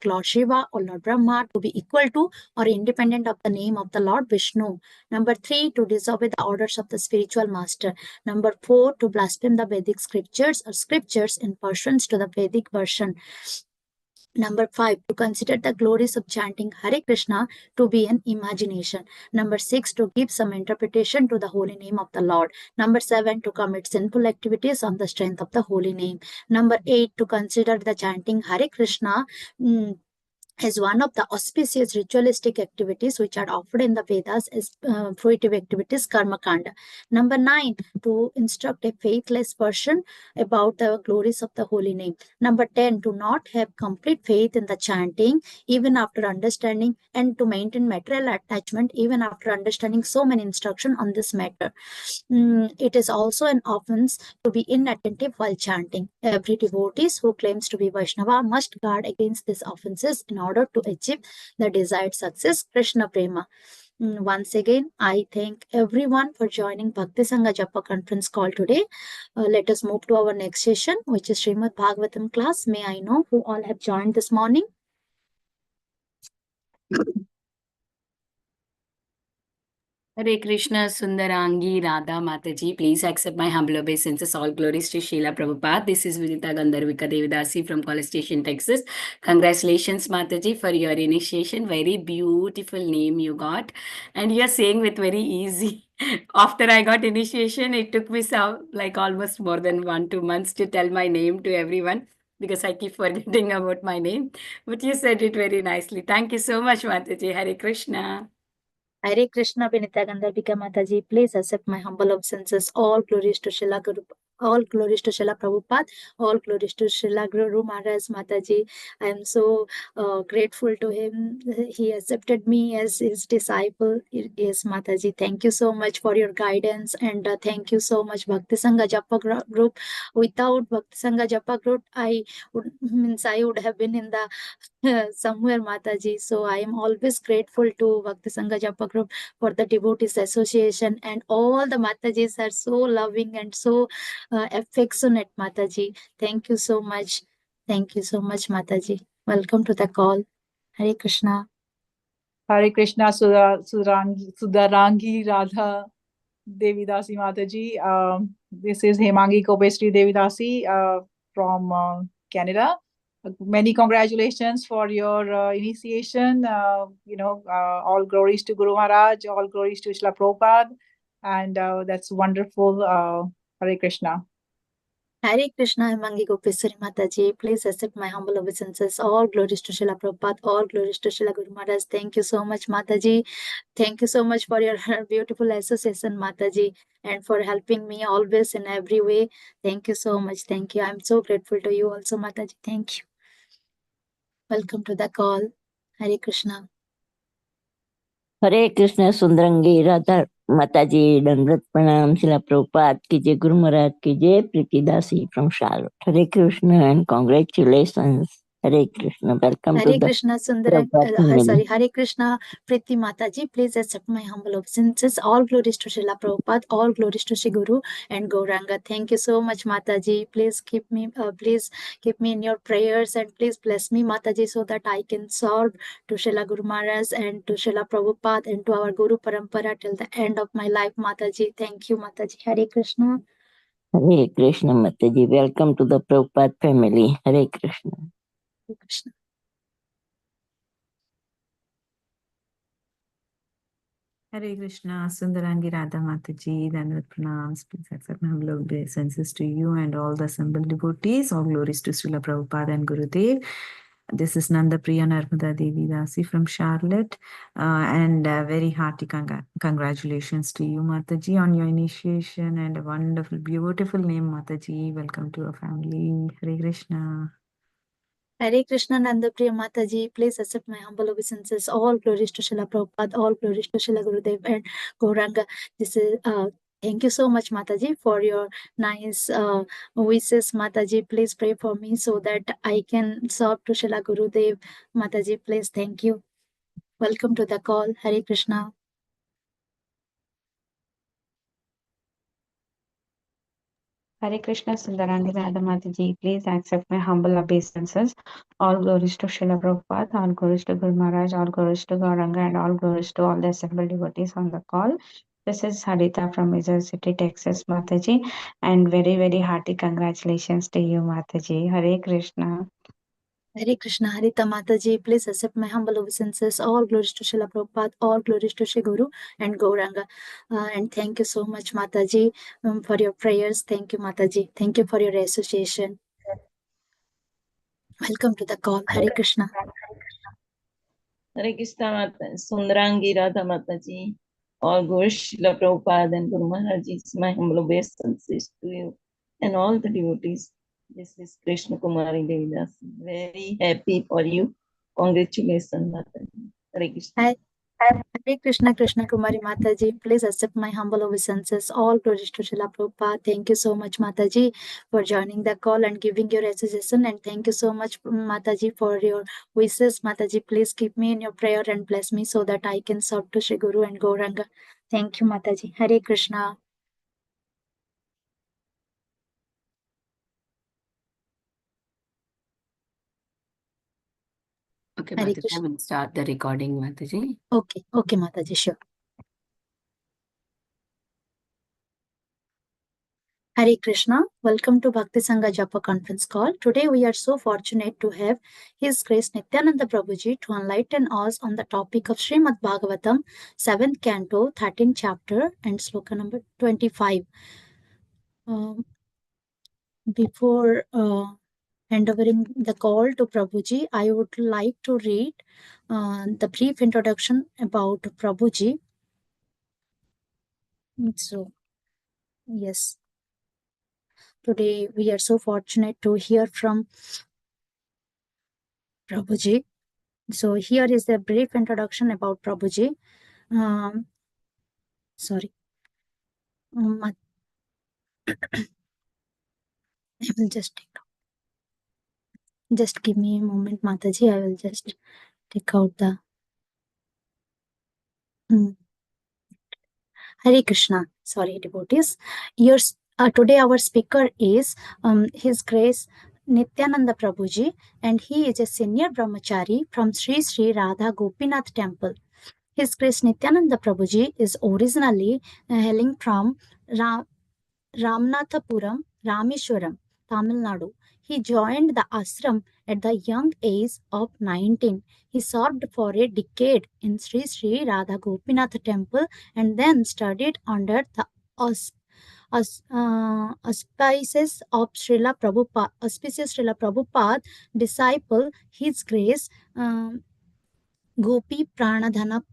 Lord Shiva or Lord Brahma to be equal to or independent of the name of the Lord Vishnu. Number 3, to disobey the orders of the spiritual master. Number 4, to blaspheme the Vedic scriptures or scriptures in pursuance to the Vedic version. Number 5, to consider the glories of chanting Hare Krishna to be an imagination. Number 6, to give some interpretation to the holy name of the Lord. Number 7, to commit sinful activities on the strength of the holy name. Number 8, to consider the chanting Hare Krishna is one of the auspicious ritualistic activities which are offered in the Vedas as fruitive activities, karma kanda. Number 9, to instruct a faithless person about the glories of the holy name. Number 10, to not have complete faith in the chanting even after understanding, and to maintain material attachment even after understanding so many instructions on this matter. It is also an offense to be inattentive while chanting. Every devotee who claims to be Vaishnava must guard against these offenses in order to achieve the desired success, Krishna Prema. Once again, I thank everyone for joining Bhakti Sanga Japa conference call today. Let us move to our next session, which is Srimad Bhagavatam class. May I know who all have joined this morning? Hare Krishna, Sundarangi, Radha Mataji, please accept my humble obeisances. All glories to Srila Prabhupada. This is Vidita Gandharvika Devidasi from College Station, Texas. Congratulations, Mataji, for your initiation. Very beautiful name you got. And you're saying with very easy. After I got initiation, it took me like almost more than 1-2 months to tell my name to everyone, because I keep forgetting about my name. But you said it very nicely. Thank you so much, Mataji. Hare Krishna. Hare Krishna, Vinita Gandharvika Mataji, please accept my humble obeisances. All glories to Srila Guru, all glories to Srila Prabhupada, all glories to Srila Guru Maharaj Mataji. I am so grateful to him. He accepted me as his disciple. Yes, Mataji, thank you so much for your guidance, and thank you so much, Bhakti Sanga Japa group. Without Bhakti Sanga Japa group, I would have been in the somewhere, Mataji. So I am always grateful to Bhakti Sanga Japa group for the Devotees Association, and all the Matajis are so loving and so affectionate, Mataji. Thank you so much. Thank you so much, Mataji. Welcome to the call. Hare Krishna. Hare Krishna, Sudarangi Radha Devidasi Mataji. This is Hemangi Kopesri Devidasi from Canada. Many congratulations for your initiation. All glories to Guru Maharaj, all glories to Srila Prabhupada, and that's wonderful. Hare Krishna. Hare Krishna, Hemangi Gopeswari Mataji. Please accept my humble obeisances. All glories to Srila Prabhupada, all glories to Srila Guru Maharaj. Thank you so much, Mataji. Thank you so much for your beautiful association, Mataji, and for helping me always in every way. Thank you so much. Thank you. I'm so grateful to you also, Mataji. Thank you. Welcome to the call. Hare Krishna. Hare Krishna सुंदरंगी Radha माताजी दंडवत प्रणाम शिला प्रभुपाद की जय गुरु महाराज की जय Pritidasi from Charlotte Hare Krishna and congratulations Hare Krishna welcome to Hare the Krishna Sundara, Hare Krishna Priti Mataji, please accept my humble obeisances. All glories to Srila Prabhupada, all glories to Shri Guru and Gauranga. Thank you so much, Mataji. Please keep me in your prayers, and please bless me, Mataji, so that I can serve to Srila Guru Maharaj and to Srila Prabhupada and to our Guru Parampara till the end of my life, Mataji. Thank you, Mataji. Hare Krishna. Hare Krishna Mataji welcome to the Prabhupada family Hare Krishna Hare Krishna. Hare Krishna, Sundarangi Radha Mataji, Dandavat Pranams. Please accept my humble obeisances to you and all the assembled devotees. All glories to Srila Prabhupada and Gurudev. This is Nanda Priya Narmada Devi Dasi from Charlotte. And very hearty congratulations to you, Mataji, on your initiation, and a wonderful, beautiful name, Mataji. Welcome to our family. Hare Krishna. Hare Krishna Nandapriya Mataji, please accept my humble obeisances. All glories to Srila Prabhupada, all glories to Srila Gurudev and Gauranga. This is thank you so much, Mataji, for your nice wishes, Mataji. Please pray for me so that I can serve to Srila Gurudev. Mataji, please, thank you. Welcome to the call. Hare Krishna. Hare Krishna Sundarangi Radhamati, please accept my humble obeisances. All glories to Srila Prabhupada, all glories to Guru Maharaj, all glories to Gauranga, and all glories to all the assembled devotees on the call. This is Harita from Missouri City, Texas, Mataji, and very, very hearty congratulations to you, Mataji. Hare Krishna. Hare Krishna, Harita Mataji, please accept my humble obeisances. All glories to Srila Prabhupada, all glories to Shri Guru and Gauranga. And thank you so much, Mataji, for your prayers. Thank you, Mataji. Thank you for your association. Welcome to the call. Hare Krishna. Hare Krishna Mata, Sundarangi Radha Mataji, all Guru Srila Prabhupada and Guru Maharaj is my humble obeisances to you and all the devotees. This is Krishna Kumari Devidas. Very happy for you. Congratulations, Mataji. Hare Krishna. Hare Krishna, Krishna Kumari Mataji, please accept my humble obeisances. All glories to Srila Prabhupada. Thank you so much, Mataji, for joining the call and giving your association. And thank you so much, Mataji, for your wishes. Mataji, please keep me in your prayer and bless me so that I can serve to Shri Guru and Gauranga. Thank you, Mataji. Hare Krishna. Okay, Hare Mataji, I Krishna. will start the recording, Mataji. Okay, Mataji, sure. Hare Krishna. Welcome to Bhakti Sanga Japa conference call. Today we are so fortunate to have His Grace Nityananda Prabhuji to enlighten us on the topic of Srimad Bhagavatam, 7th canto, 13th chapter and sloka number 25. Before handovering the call to Prabhuji, I would like to read the brief introduction about Prabhuji. So, yes. Today we are so fortunate to hear from Prabhuji. So here is a brief introduction about Prabhuji. Sorry. I will just take out. Just give me a moment, Mataji. I will just take out the. Hare Krishna. Sorry, devotees. Today our speaker is His Grace Nityananda Prabhuji, and he is a senior brahmachari from Sri Sri Radha Gopinath Temple. His Grace Nityananda Prabhuji is originally hailing from Ramanathapuram, Rameshwaram, Tamil Nadu. He joined the ashram at the young age of 19. He served for a decade in Sri Sri Radha Gopinath Temple and then studied under the auspices of Srila Prabhupada, disciple, His Grace Gopi Pranadhana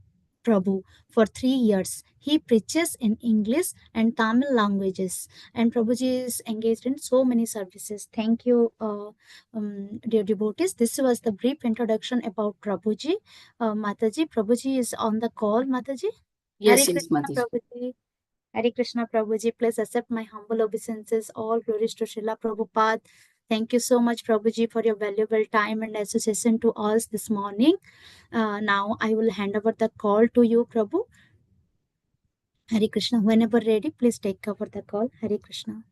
Prabhu for 3 years. He preaches in English and Tamil languages, and Prabhuji is engaged in so many services. Thank you, dear devotees. This was the brief introduction about Prabhuji. Mataji, Prabhuji is on the call. Mataji? Yes, Hare yes, Krishna, Mataji. Prabhuji. Hare Krishna, Prabhuji. Please accept my humble obeisances. All glories to Srila Prabhupada. Thank you so much, Prabhuji, for your valuable time and association to us this morning. Now I will hand over the call to you, Prabhu. Hare Krishna. Whenever ready, please take over the call. Hare Krishna.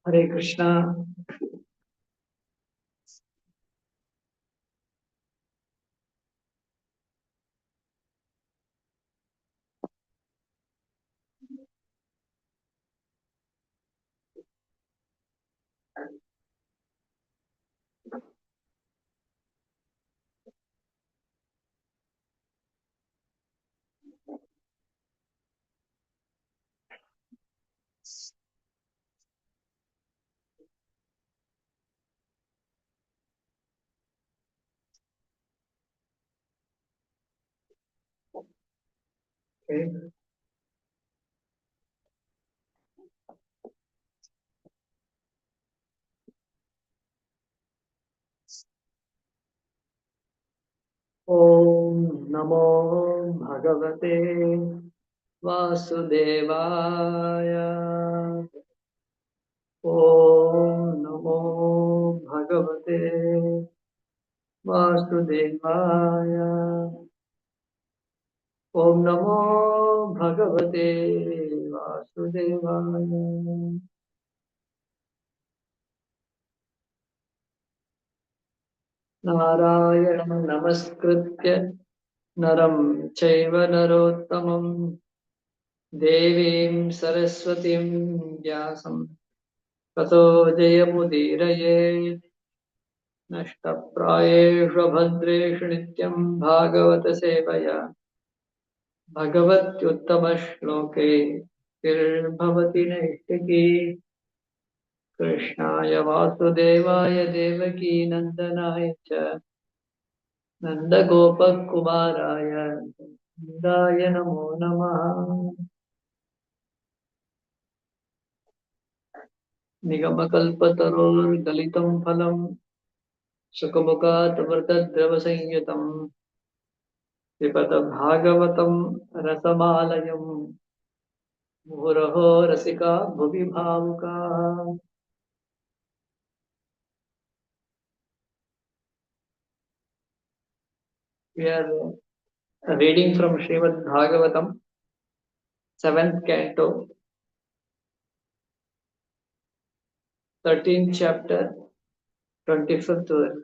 Hare Krishna. Okay. Om Namo Bhagavate Vasudevaya. Om Namo Bhagavate Vasudevaya. Om Namo Bhagavate Vasudevaya. Narayanam Namaskritya Naram Chaiva Narottamam Devim Saraswatim Vyasam Tato Jayamudiraye Nashtaprayeshu Bhadreshu Nityam Bhagavata Sevaya Bhagavatyuttama-shloke Tirbhavati Naistiki Krishnaya Vasudevaya Devaki Nandanaya Cha Nandagopakumaraya Nandaya Namo Namaha Nigamakalpatarur Galitam Phalam Sukamukat Vartadravasanyutam Vipata Bhagavatam Rasamalayam Muraho Rasika Bhuvi Bhavuka. We are reading from Srimad Bhagavatam, 7th canto, 13th chapter, 25th verse.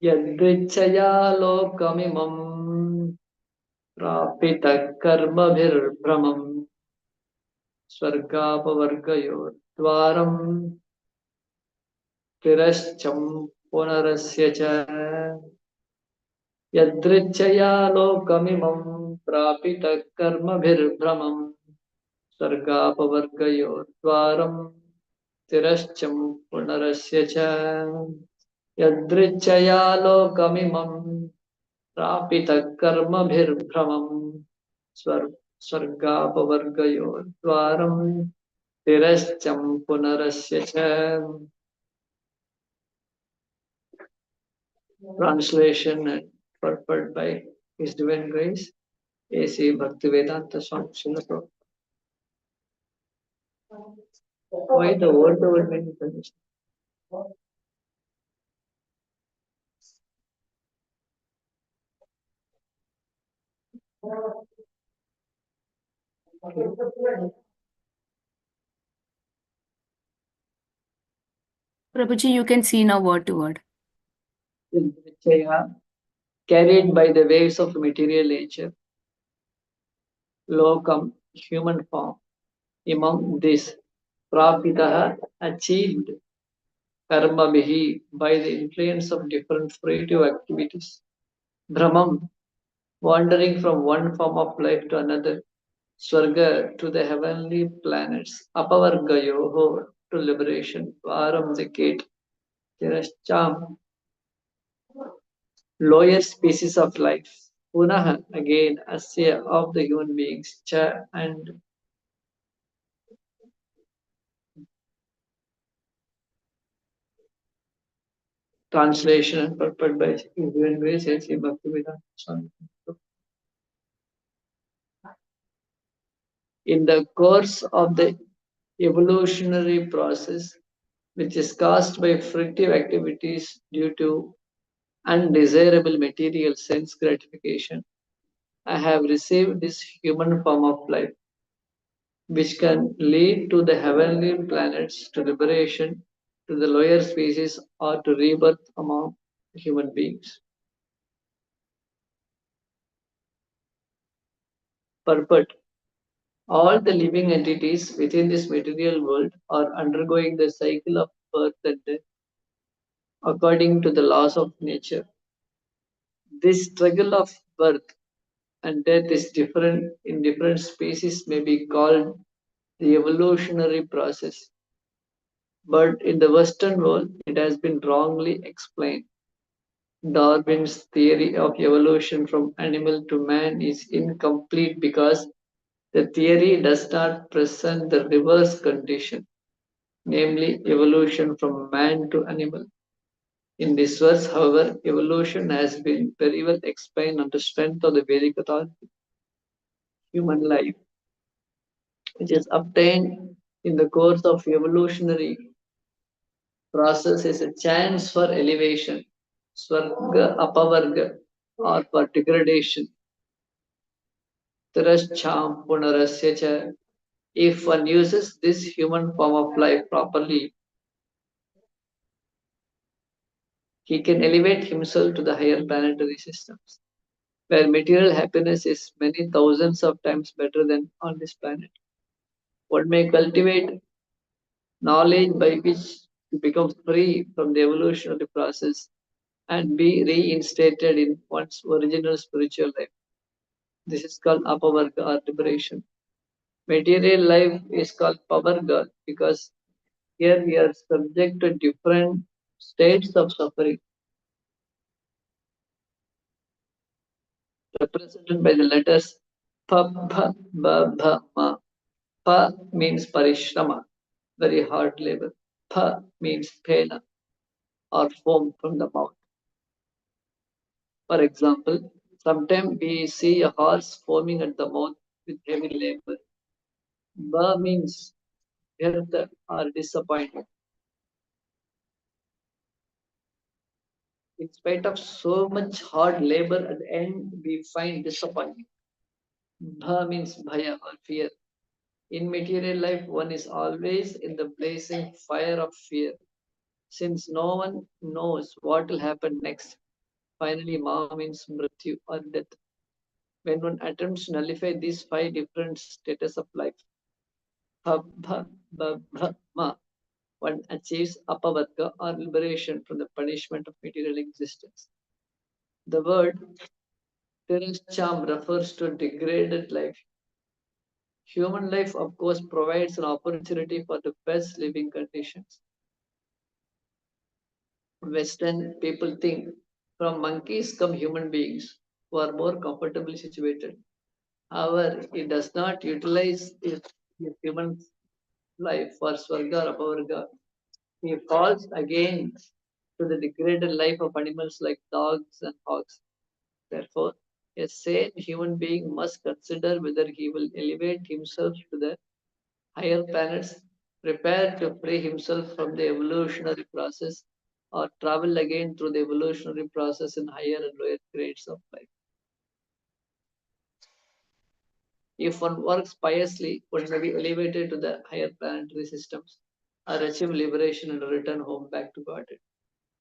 Yadrichaya lokamimam prapita karmabhirbhramam swargapavargayor dvaram tirascham punarasya cha. Yadrichaya lokamimam prapita karmabhirbhramam swargapavargayor dvaram tirascham punarasya cha. Yadrichaya lokamimam prapita karmabhirbhramam swargapavargayor dvaram tirascham punarasya cha. Translation and purport by His Divine Grace, A.C. Bhaktivedanta Swami Srila Prabhupada. Why the word many times? Prabhuji, you can see now word to word. Carried by the waves of material nature, lokam, human form, imam, this, prapitaha, achieved, karma bihi, by the influence of different creative activities, brahmam, wandering from one form of life to another, swarga, to the heavenly planets, apavargayoho, to liberation, varam, the gate, tirascham, lower species of life, punah, again, asya, of the human beings, cha, and translation and purport by His Divine Grace, A.C. Bhaktivedanta Swami. In the course of the evolutionary process, which is caused by frictive activities due to undesirable material sense gratification, I have received this human form of life, which can lead to the heavenly planets, to liberation, to the lower species, or to rebirth among human beings. Purport. All the living entities within this material world are undergoing the cycle of birth and death according to the laws of nature. This struggle of birth and death is different in different species, may be called the evolutionary process. But in the Western world, it has been wrongly explained. Darwin's theory of evolution from animal to man is incomplete because the theory does not present the reverse condition, namely evolution from man to animal. In this verse, however, evolution has been very well explained on the strength of the Vedic authority. Human life, which is obtained in the course of evolutionary process, is a chance for elevation, swarga, apavarga, or for degradation. Tirashcham punarasya cha. If one uses this human form of life properly, he can elevate himself to the higher planetary systems, where material happiness is many thousands of times better than on this planet. One may cultivate knowledge by which to become free from the evolutionary process and be reinstated in one's original spiritual life. This is called apavarga or liberation. Material life is called pavarga because here we are subject to different states of suffering, represented by the letters pa, bha, ba, bha, ma. Pa means parishrama, very hard labor. Pa means pena or foam from the mouth. For example, sometimes we see a horse foaming at the mouth with heavy labor. Ba means death or disappointment. In spite of so much hard labor, at the end we find disappointment. Bha means bhaya or fear. In material life, one is always in the blazing fire of fear, since no one knows what will happen next. Finally, Ma means mrityu or death. When one attempts to nullify these five different status of life, ha, bha, ba, bha, ma, one achieves apavarga or liberation from the punishment of material existence. The word tirashcham refers to degraded life. Human life, of course, provides an opportunity for the best living conditions. Western people think from monkeys come human beings who are more comfortably situated. However, it does not utilize his human life for Swarga or Apavarga. He falls again to the degraded life of animals like dogs and hogs. Therefore, a sane human being must consider whether he will elevate himself to the higher planets, prepare to free himself from the evolutionary process, or travel again through the evolutionary process in higher and lower grades of life. If one works piously, one may be elevated to the higher planetary systems or achieve liberation and return home back to Godhead.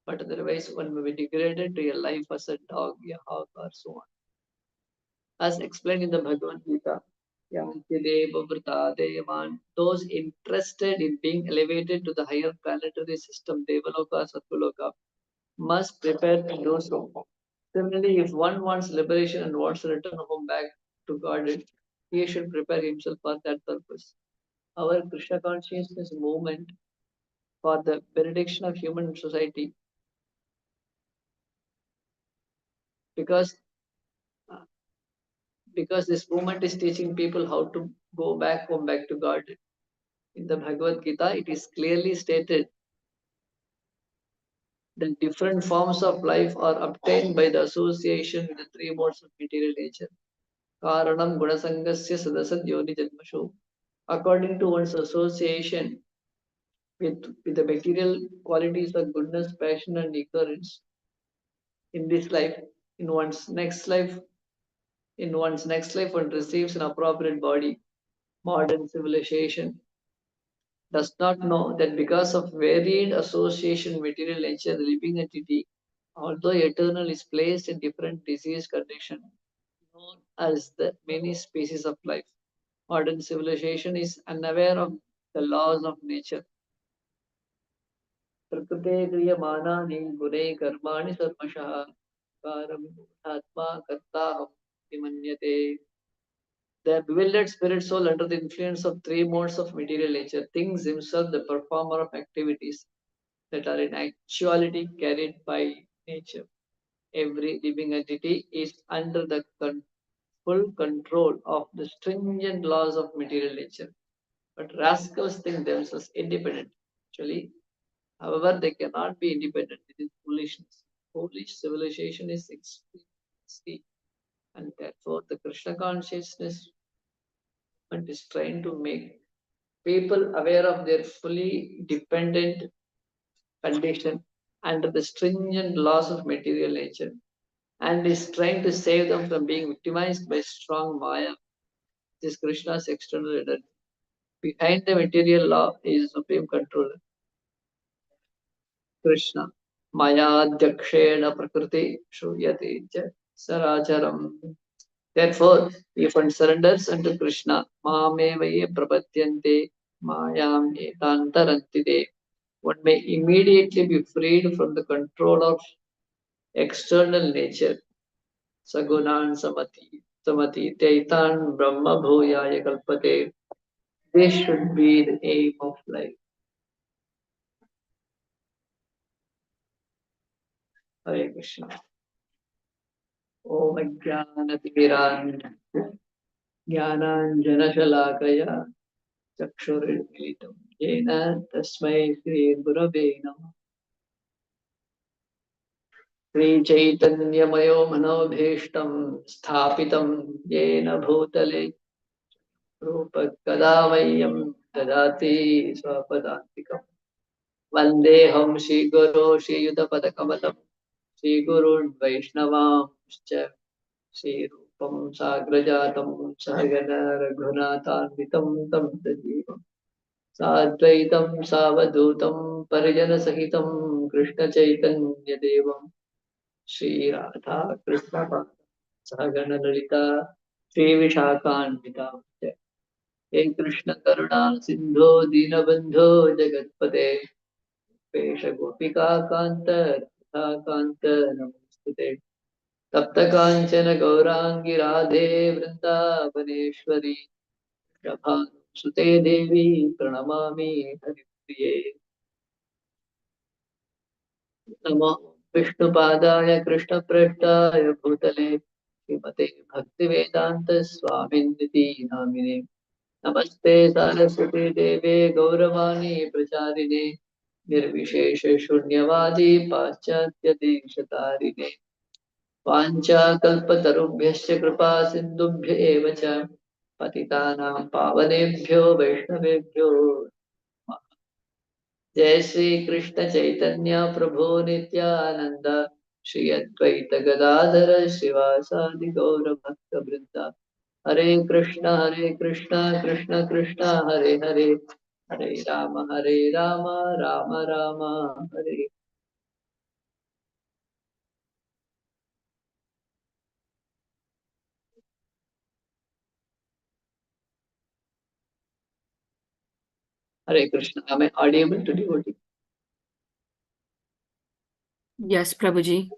But otherwise, one may be degraded to a life as a dog, a hog, or so on. As explained in the Bhagavad Gita, those interested in being elevated to the higher planetary system, Devaloka, Satvaloka, must prepare to do so. Similarly, if one wants liberation and wants to return home back to Godhead, he should prepare himself for that purpose. Our Krishna consciousness movement for the benediction of human society, because this movement is teaching people how to go back home, back to God. In the Bhagavad Gita, it is clearly stated that different forms of life are obtained by the association with the three modes of material nature. Karanam gunasangasya sadasad yoni janmashu. According to one's association with the material qualities of goodness, passion, and ignorance in this life, in one's next life, one receives an appropriate body. Modern civilization does not know that because of varied association with material nature, the living entity, although eternal, is placed in different disease conditions, known as the many species of life. Modern civilization is unaware of the laws of nature. प्रकृते क्रियमाणानि गुणे कर्माणि सर्वशः कारम् आत्मा कर्ताहम् इति मन्यते. The bewildered spirit soul, under the influence of three modes of material nature, thinks himself the performer of activities that are in actuality carried by nature. Every living entity is under the full control of the stringent laws of material nature. But rascals think themselves independent. Actually, however, they cannot be independent. It is foolishness. Foolish civilization is extreme, and therefore the Krishna consciousness is trying to make people aware of their fully dependent condition under the stringent laws of material nature, and is trying to save them from being victimized by strong Maya. This is Krishna's external energy. Behind the material law is supreme controller, Krishna. Maya Dakshena Prakriti Shruyate Ja Saracharam. Therefore, if one surrenders unto Krishna, Mamevaye Prapadyante Mayam Etantarantide, one may immediately be freed from the control of external nature. Sagunan Samati Taitan Brahma Bhuyaya Kalpate. This should be the aim of life. Hare Krishna. Om Jnanatiran Jnananjanashalakaya Chakshurmilitam Jena Tasmai Shri Gurave Namah. Shri Chaitanya Mayo Manobhishtam Sthapitam Jena Bhutale Rupa Kadavayam Tadati Swapadantikam Vandeham Shri Guru Shri Yudapadakamalam Shri Gurun Vaishnavamscha Shri Rupam Sagrajatam Sahagana Raghunathanvitam Tam Tajivam Sadvaitam Savadutam Parijana Sahitam Krishna Chaitanya Devam Shri Radha Krishna Sahagana Lalita Shri Vishakhanvita He Krishna Karuna Sindho Dinabandho Jagatpate Pesha Gopika Kanta Radha Kanta Namostute Tapta Kanchana Gaurangi Radhe Vrindavaneshwari Prabha Sute Devi Pranamami Haripriye Namo Vishnupadaya Krishna Prashtaya Bhutale Srimate Bhaktivedanta Swaminiti Namine Namaste Saraswati Deve Gauravani Pracharine Nirvishesha Shunyavadi Paschatya Dekshatarine Vancha Kalpatarubhyascha Kripa Sindubhya Eva Cha Patitanam Pavanebhyo Vaishnavebhyo Jai Shri Krishna Chaitanya Prabhu Nityananda Shri Advaita Gadadhara Shivasadi Gaura Bhakta Vrinda Hare Krishna Krishna Krishna Hare Hare Hare Rama Rama Rama Hare Hare Krishna. Am I audible to devotee? Yes, Prabhuji.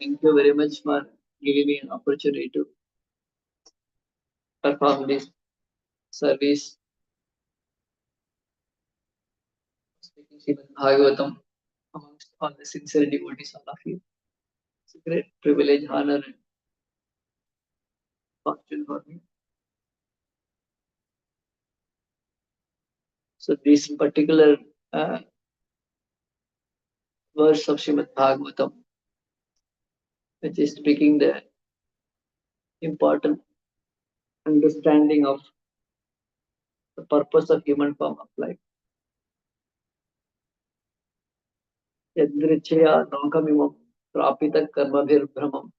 Thank you very much for giving me an opportunity to perform this service, speaking Srimad Bhagavatam amongst all the sincere devotees, all of you. It's a great privilege, honor, and fortune for me. So this particular verse of Srimad Bhagavatam, which is speaking the important understanding of the purpose of human form of life. Yadrichya lokamimam prapita karmabhir brahmam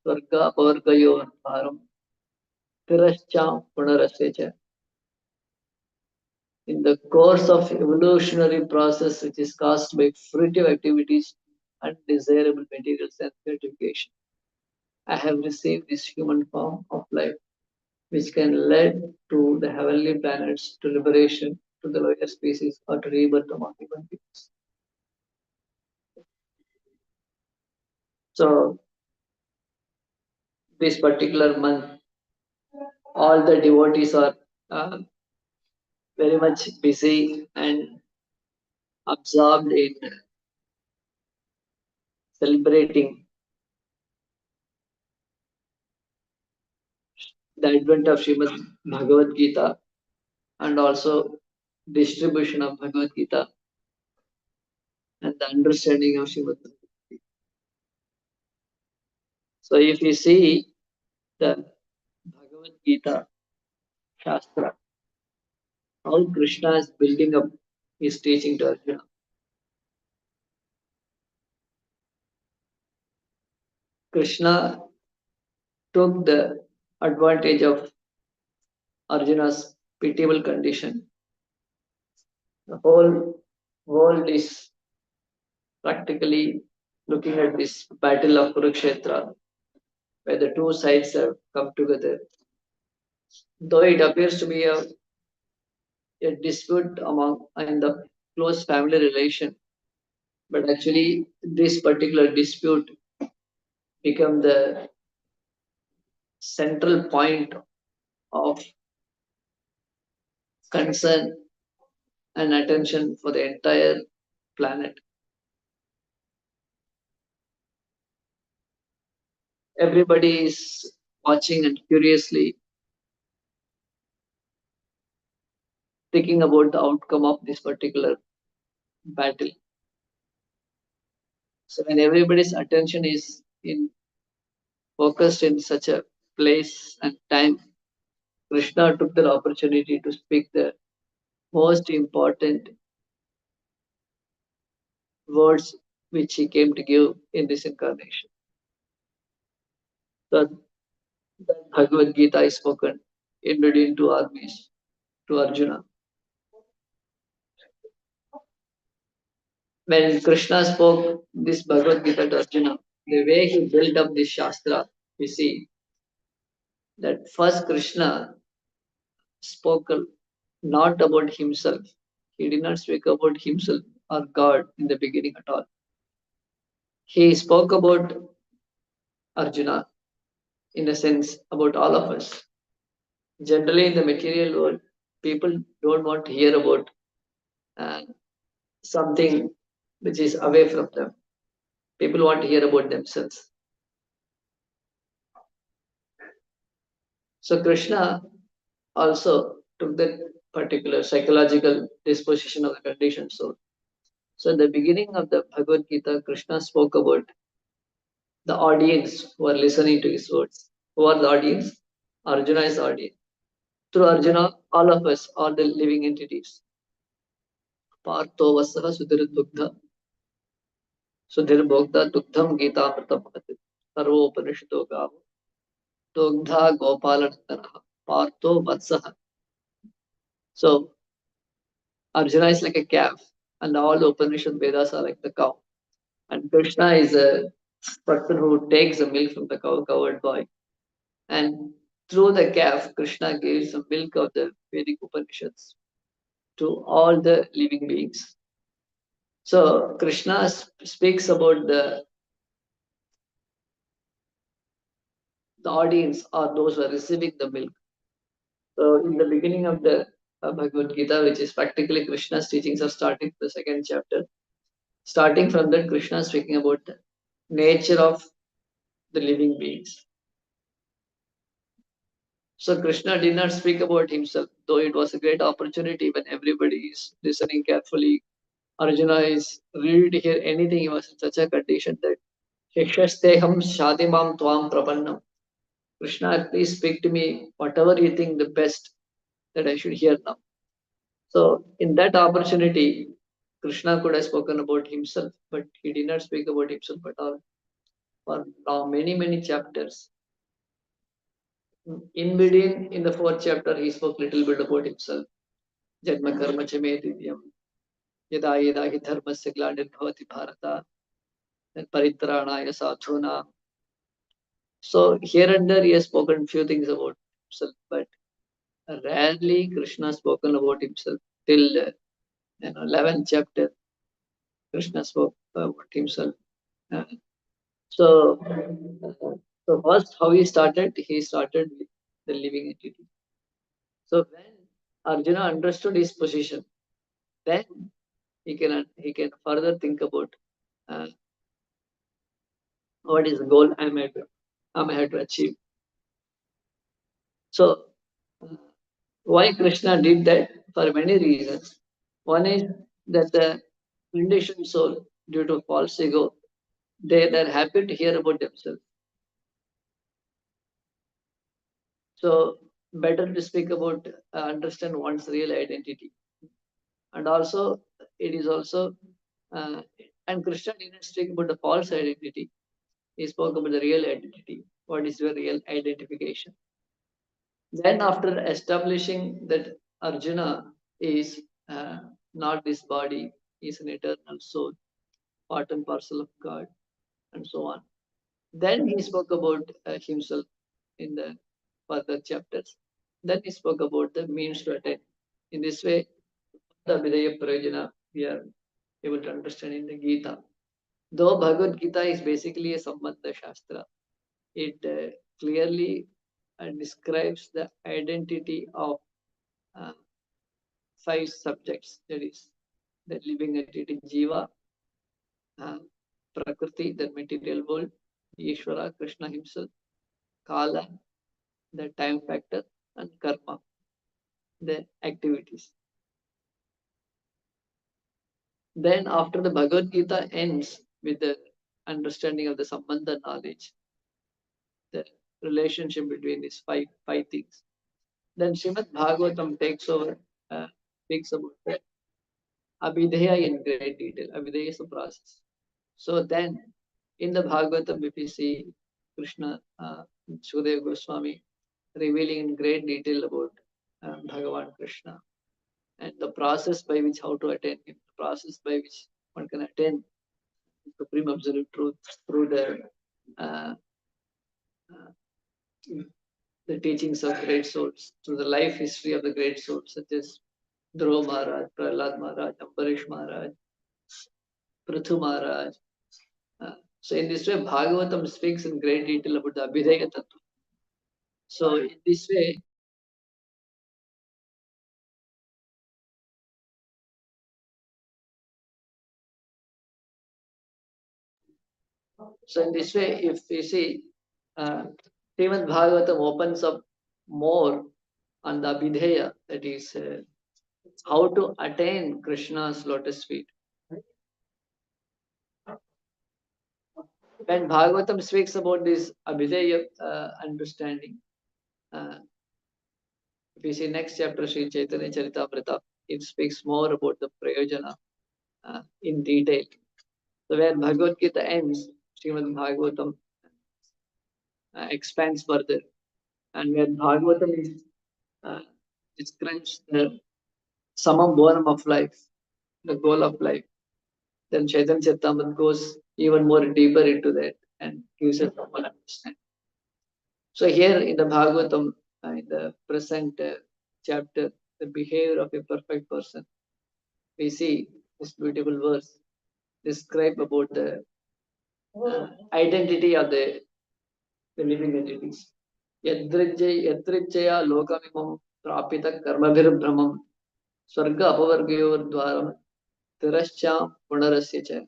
swarga pavargayor bharam tirascha punarasya. In the course of evolutionary process which is caused by fruitive activities and undesirable material sense gratification, I have received this human form of life which can lead to the heavenly planets, to liberation, to the lower species, or to rebirth among human beings. So this particular month, all the devotees are very much busy and absorbed in celebrating the advent of Srimad Bhagavad Gita and also distribution of Bhagavad Gita and the understanding of Srimad Bhagavad Gita. So if you see the Bhagavad Gita Shastra, how Krishna is building up his teaching to Arjuna. Krishna took the advantage of Arjuna's pitiable condition. The whole world is practically looking at this battle of Kurukshetra, where the two sides have come together. Though it appears to be a dispute among in the close family relation, but actually this particular dispute become the central point of concern and attention for the entire planet. Everybody is watching and curiously thinking about the outcome of this particular battle. So when everybody's attention is focused in such a place and time, Krishna took the opportunity to speak the most important words which he came to give in this incarnation. So the Bhagavad Gita is spoken in between two armies to Arjuna. When Krishna spoke this Bhagavad Gita to Arjuna, the way he built up this Shastra, we see that first Krishna spoke not about himself. He did not speak about himself or God in the beginning at all. He spoke about Arjuna, in a sense, about all of us. Generally, in the material world, people don't want to hear about something which is away from them. People want to hear about themselves. So Krishna also took that particular psychological disposition of the conditioned soul. So in the beginning of the Bhagavad Gita, Krishna spoke about the audience who are listening to his words. Who are the audience? Arjuna is the audience. Through Arjuna, all of us are the living entities. Partho vasaha sudhir dugdha. Sudhir bhogda dugdham gita amritam bhavati. Sarvo upanishito gavo. Dugdha gopalanatanaha. Partho vatsaha. So Arjuna is like a calf, and all the Upanishad Vedas are like the cow. And Krishna is a person who takes the milk from the cow covered boy. And through the calf, Krishna gives the milk of the Vedic Upanishads to all the living beings. So Krishna speaks about the audience or those who are receiving the milk. So in the beginning of the Bhagavad Gita, which is practically Krishna's teachings, are starting the second chapter. Starting from that, Krishna is speaking about the nature of the living beings. So Krishna did not speak about himself, though it was a great opportunity when everybody is listening carefully. Arjuna is ready to hear anything. He was in such a condition that Shikshasteham Shadimam Tvam Prapannam. Krishna, please speak to me, whatever you think the best that I should hear now. So in that opportunity, Krishna could have spoken about himself, but he did not speak about himself at all. For now, many chapters. In between, in the fourth chapter, he spoke a little bit about himself. Janma karma chame divyam. Yada yada hi dharmasya glanirvavati bharata. And paritranaya sadhuna. So here and there, he has spoken few things about himself, but rarely Krishna spoken about himself. Till 11th chapter, Krishna spoke about himself. So, so first, how he started? He started with the living entity. So when Arjuna understood his position, then he can further think about uh, what is the goal I'm here to achieve. So why Krishna did that? For many reasons. One is that the conditioned soul, due to false ego, they're happy to hear about themselves. So better to speak about understand one's real identity. And also it is also and Krishna didn't speak about the false identity. He spoke about the real identity. What is your real identification? Then after establishing that Arjuna is not this body, is an eternal soul, part and parcel of God, and so on. Then he spoke about himself in the further chapters. Then he spoke about the means to attain. In this way, the Vidya Prajana we are able to understand in the Gita. Though Bhagavad Gita is basically a Sambandha Shastra, it clearly describes the identity of uh, 5 subjects, that is, the living entity Jiva, Prakriti, the material world, Ishvara, Krishna himself, Kala, the time factor, and Karma, the activities. Then after the Bhagavad Gita ends with the understanding of the Sambandha knowledge, the relationship between these five things. Then Srimad Bhagavatam takes over, speaks about that Abhideya in great detail. Abhideya is a process. So then in the Bhagavatam, if we see Krishna, Sukadeva Goswami revealing in great detail about Bhagavan Krishna and the process by which how to attain him, the process by which one can attain supreme absolute truth through uh, the teachings of great souls, through the life history of the great souls such as Dhruva Maharaj, Prahlad Maharaj, Ambarish Maharaj, Prithu Maharaj. So in this way, Bhagavatam speaks in great detail about the Abhidaya Tattva. So in this way, if we see, Srimad Bhagavatam opens up more on the Abhidaya, that is, how to attain Krishna's lotus feet. When Bhagavatam speaks about this Abhidaya understanding, if we see next chapter, Sri Chaitanya Charitamrita, it speaks more about the Prayojana in detail. So where Bhagavad Gita ends, Srimad Bhagavatam expands further. And where Bhagavatam is describes the summum bonum of life, the goal of life, then Chaitanya Charitamrita goes even more deeper into that and gives us more understanding. So here in the Bhagavatam, in the present chapter, the behavior of a perfect person, we see this beautiful verse describe about the identity of the living entities. Yadrichaya lokamimam prapita karmabhirbhramam swarga apavargayor dwaram tirashcha punarasya cha.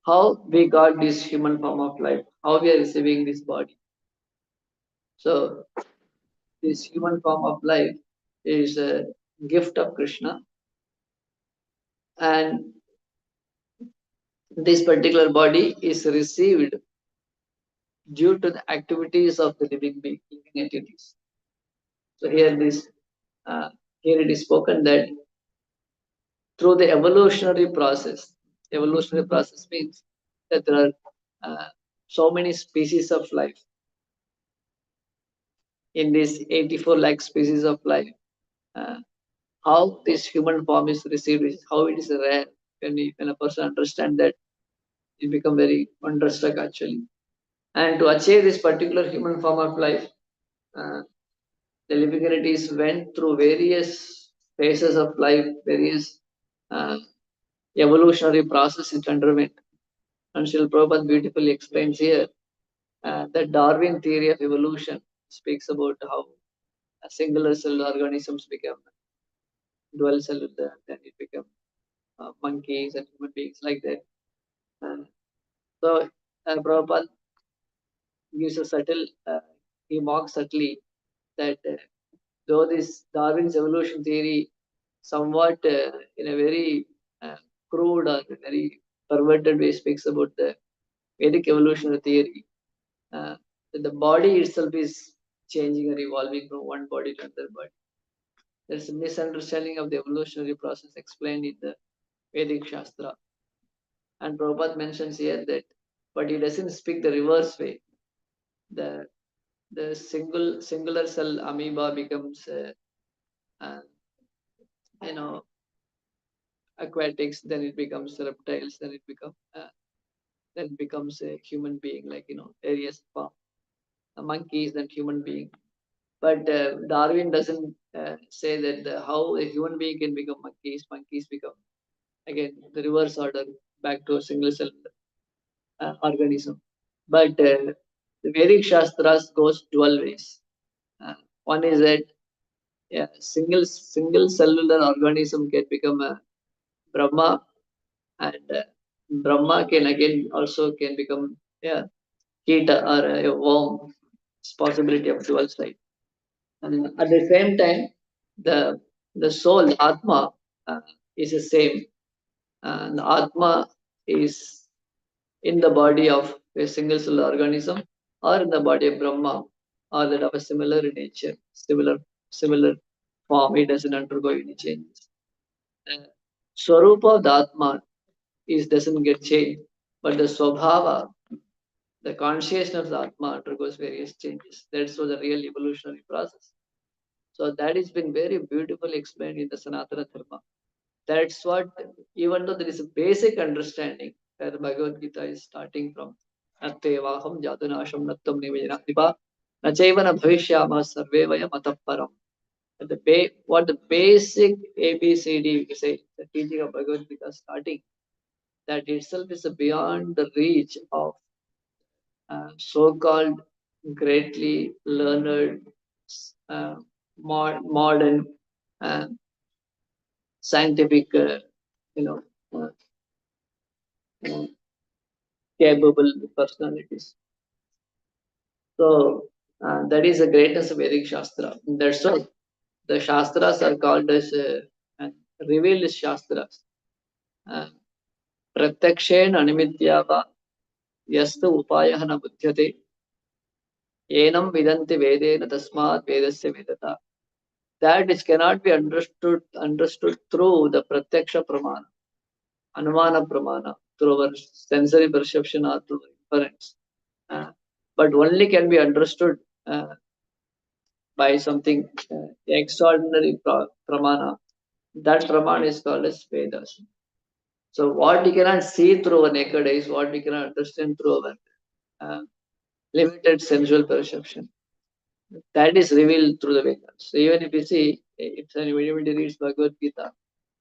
How we got this human form of life, how we are receiving this body. So this human form of life is a gift of Krishna, and this particular body is received due to the activities of the living entities. So here it is spoken that through the evolutionary process means that there are so many species of life. In this 84 lakh species of life, how this human form is received is how it is rare. When a person understands that, it become very wonderstruck actually. And to achieve this particular human form of life, the living entities went through various phases of life, various evolutionary processes it underwent. And Srila Prabhupada beautifully explains here that Darwin theory of evolution speaks about how singular cell organisms become dual cellular, then it become monkeys and human beings like that. So Prabhupada gives a subtle, he mocks subtly that though this Darwin's evolution theory somewhat in a very crude or very perverted way speaks about the Vedic evolutionary theory, that the body itself is changing or evolving from one body to another body. There's a misunderstanding of the evolutionary process explained in the Vedic Shastra. And Prabhupada mentions here that, but he doesn't speak the reverse way. The singular cell amoeba becomes aquatics, then it becomes reptiles, then it becomes a human being, like various form, monkeys, then human being. But Darwin doesn't say that how a human being can become monkeys become again the reverse order back to a single cell organism. But the Vedic Shastras goes dual ways. One is that single cellular organism can become a Brahma, and Brahma can again also can become Kita or a worm. It's possibility of dual side. And at the same time, the soul Atma is the same. And Atma is in the body of a single cell organism or in the body of Brahma, or that of a similar nature, similar form. It doesn't undergo any changes. Swarup of the Atma doesn't get changed, but the Swabhava, the consciousness of the Atma undergoes various changes. That's what the real evolutionary process. So that has been very beautifully explained in the Sanatana Dharma. That's what, even though there is a basic understanding where the Bhagavad Gita is starting from Nattevaham Jatunasham Nattam Nivajanadipa Nachevana Bhavishyama Sarvevaya Mataparam. What the basic ABCD we say, the teaching of Bhagavad Gita starting, that itself is beyond the reach of so-called greatly learned, modern, scientific, capable personalities. So that is the greatness of Vedic Shastra. That's why the Shastras are called as revealed Shastras. Pratyakshen animityava yastu upayah na buddhyate enam vidanti vedena tasmat vedasya vedata. That which cannot be understood through the pratyaksha pramana, anumana pramana, through our sensory perception or through inference, but only can be understood by something extraordinary pramana. That pramana is called as Vedas. So what we cannot see through our naked eyes, what we cannot understand through our limited sensual perception, that is revealed through the Vedas. So even if you see, if anybody reads Bhagavad Gita,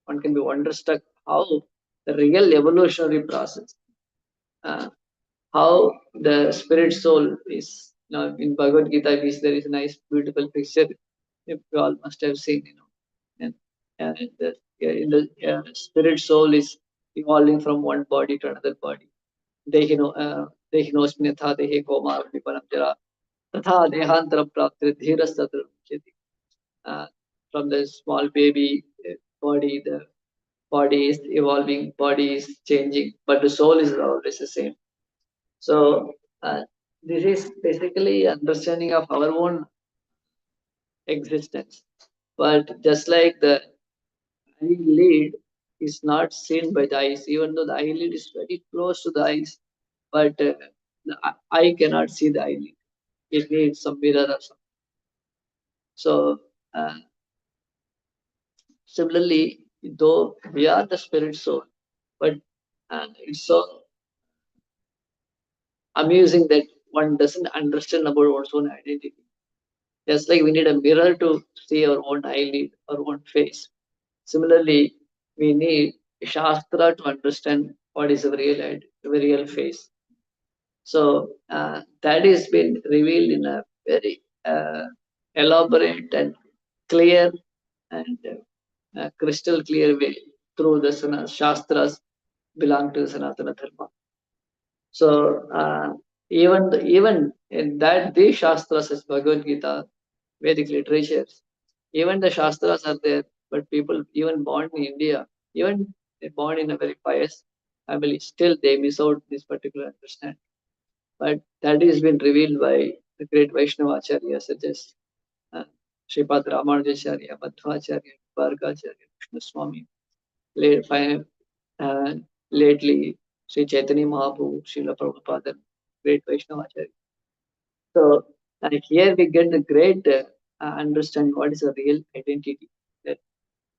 one can be wonderstruck how the real evolutionary process, how the spirit soul is. In Bhagavad Gita, there is a nice, beautiful picture. If you all must have seen, and the spirit soul is evolving from one body to another body. Dehinosmi tha dehe koma vipanam jara tatha dehantaram praptir dhirastatra muchyati. From the small baby body, the body is evolving, body is changing, but the soul is always the same. So this is basically understanding of our own existence. But just like the eyelid is not seen by the eyes, even though the eyelid is very close to the eyes, but the eye cannot see the eyelid. It needs some mirror or something. So similarly, though we are the spirit soul, but it's so amusing that one doesn't understand about one's own identity. Just like we need a mirror to see our own eyelid, our own face. Similarly, we need Shastra to understand what is our real identity. real face. So that is been revealed in a very elaborate and clear and crystal clear way through the Shastras belong to Sanatana Dharma. So even in that these Shastras as Bhagavad Gita, Vedic literatures, even the Shastras are there, but people even born in India, even born in a very pious family, still they miss out this particular understanding. But that has been revealed by the great Vaishnava Acharya such as Sripad Ramanujacharya, Madhvacharya, Vargacharya, Krishna Swami, uh, lately Sri Chaitanya Mahaprabhu, Srila Prabhupada, great Vaishnava Acharya. So here we get the great understand what is a real identity. That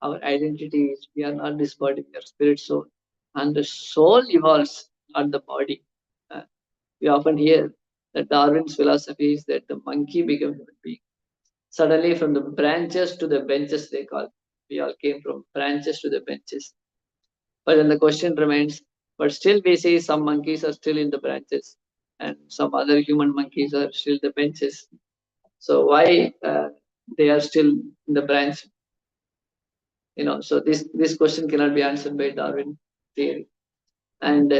our identity is we are not this body, we are spirit soul. And the soul evolves, not the body. We often hear that Darwin's philosophy is that the monkey became human being. Suddenly from the branches to the benches they call. We all came from branches to the benches. But then the question remains, but still we see some monkeys are still in the branches and some other human monkeys are still in the benches. So why they are still in the branch? So this question cannot be answered by Darwin theory. And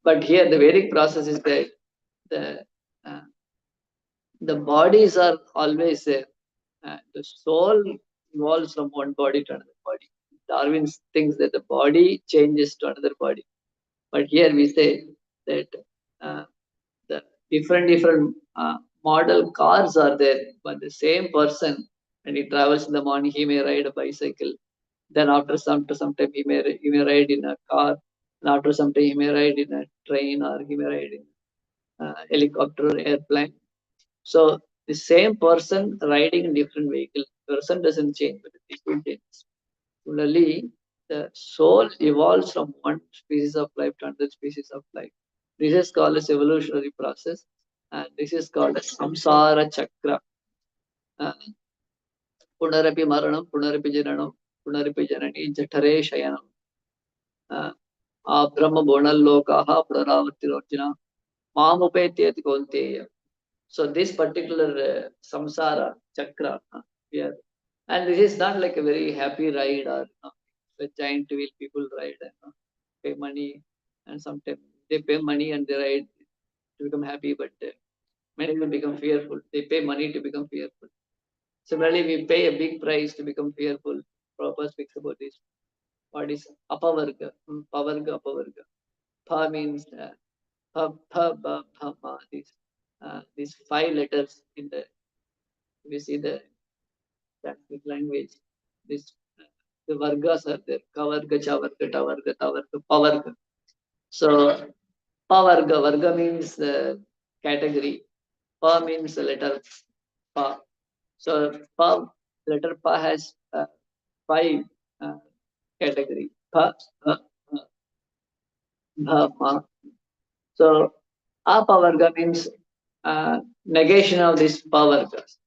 but here the Vedic process is that the bodies are always there. The soul evolves from one body to another body. Darwin thinks that the body changes to another body. But here we say that the different model cars are there, but the same person, when he travels in the morning, he may ride a bicycle. Then after some time, he may ride in a car. And after some time, he may ride in a train or he may ride in a helicopter or airplane. So the same person riding in different vehicle, person doesn't change, but the vehicle changes. Similarly, the soul evolves from one species of life to another species of life. This is called as evolutionary process, and this is called as samsara chakra. Punarapi maranam, punarapi jananam, punarapi janani, jatare shayanam. Brahma bonallokaha punaravartirorjuna, mamupetiyati kaunteya. So this particular samsara chakra, here, and this is not like a very happy ride or a giant wheel people ride and pay money, and sometimes they pay money and they ride to become happy, but many will become fearful. They pay money to become fearful. Similarly, we pay a big price to become fearful. Prabhupada speaks about this. What is apavarga? Pavarga, apavarga. Pa means pa, pa, ba, pa, ma. These 5 letters in the, we see the Sanskrit language. This the vargas are there. Kavarga, chavarga, tavarga, tavarga, pavarga. So pavarga, varga means the category. Pa means the letter pa. So pa, letter pa has 5 category. Pa, pa, pa, ma. So apavarga means negation of these pavargas.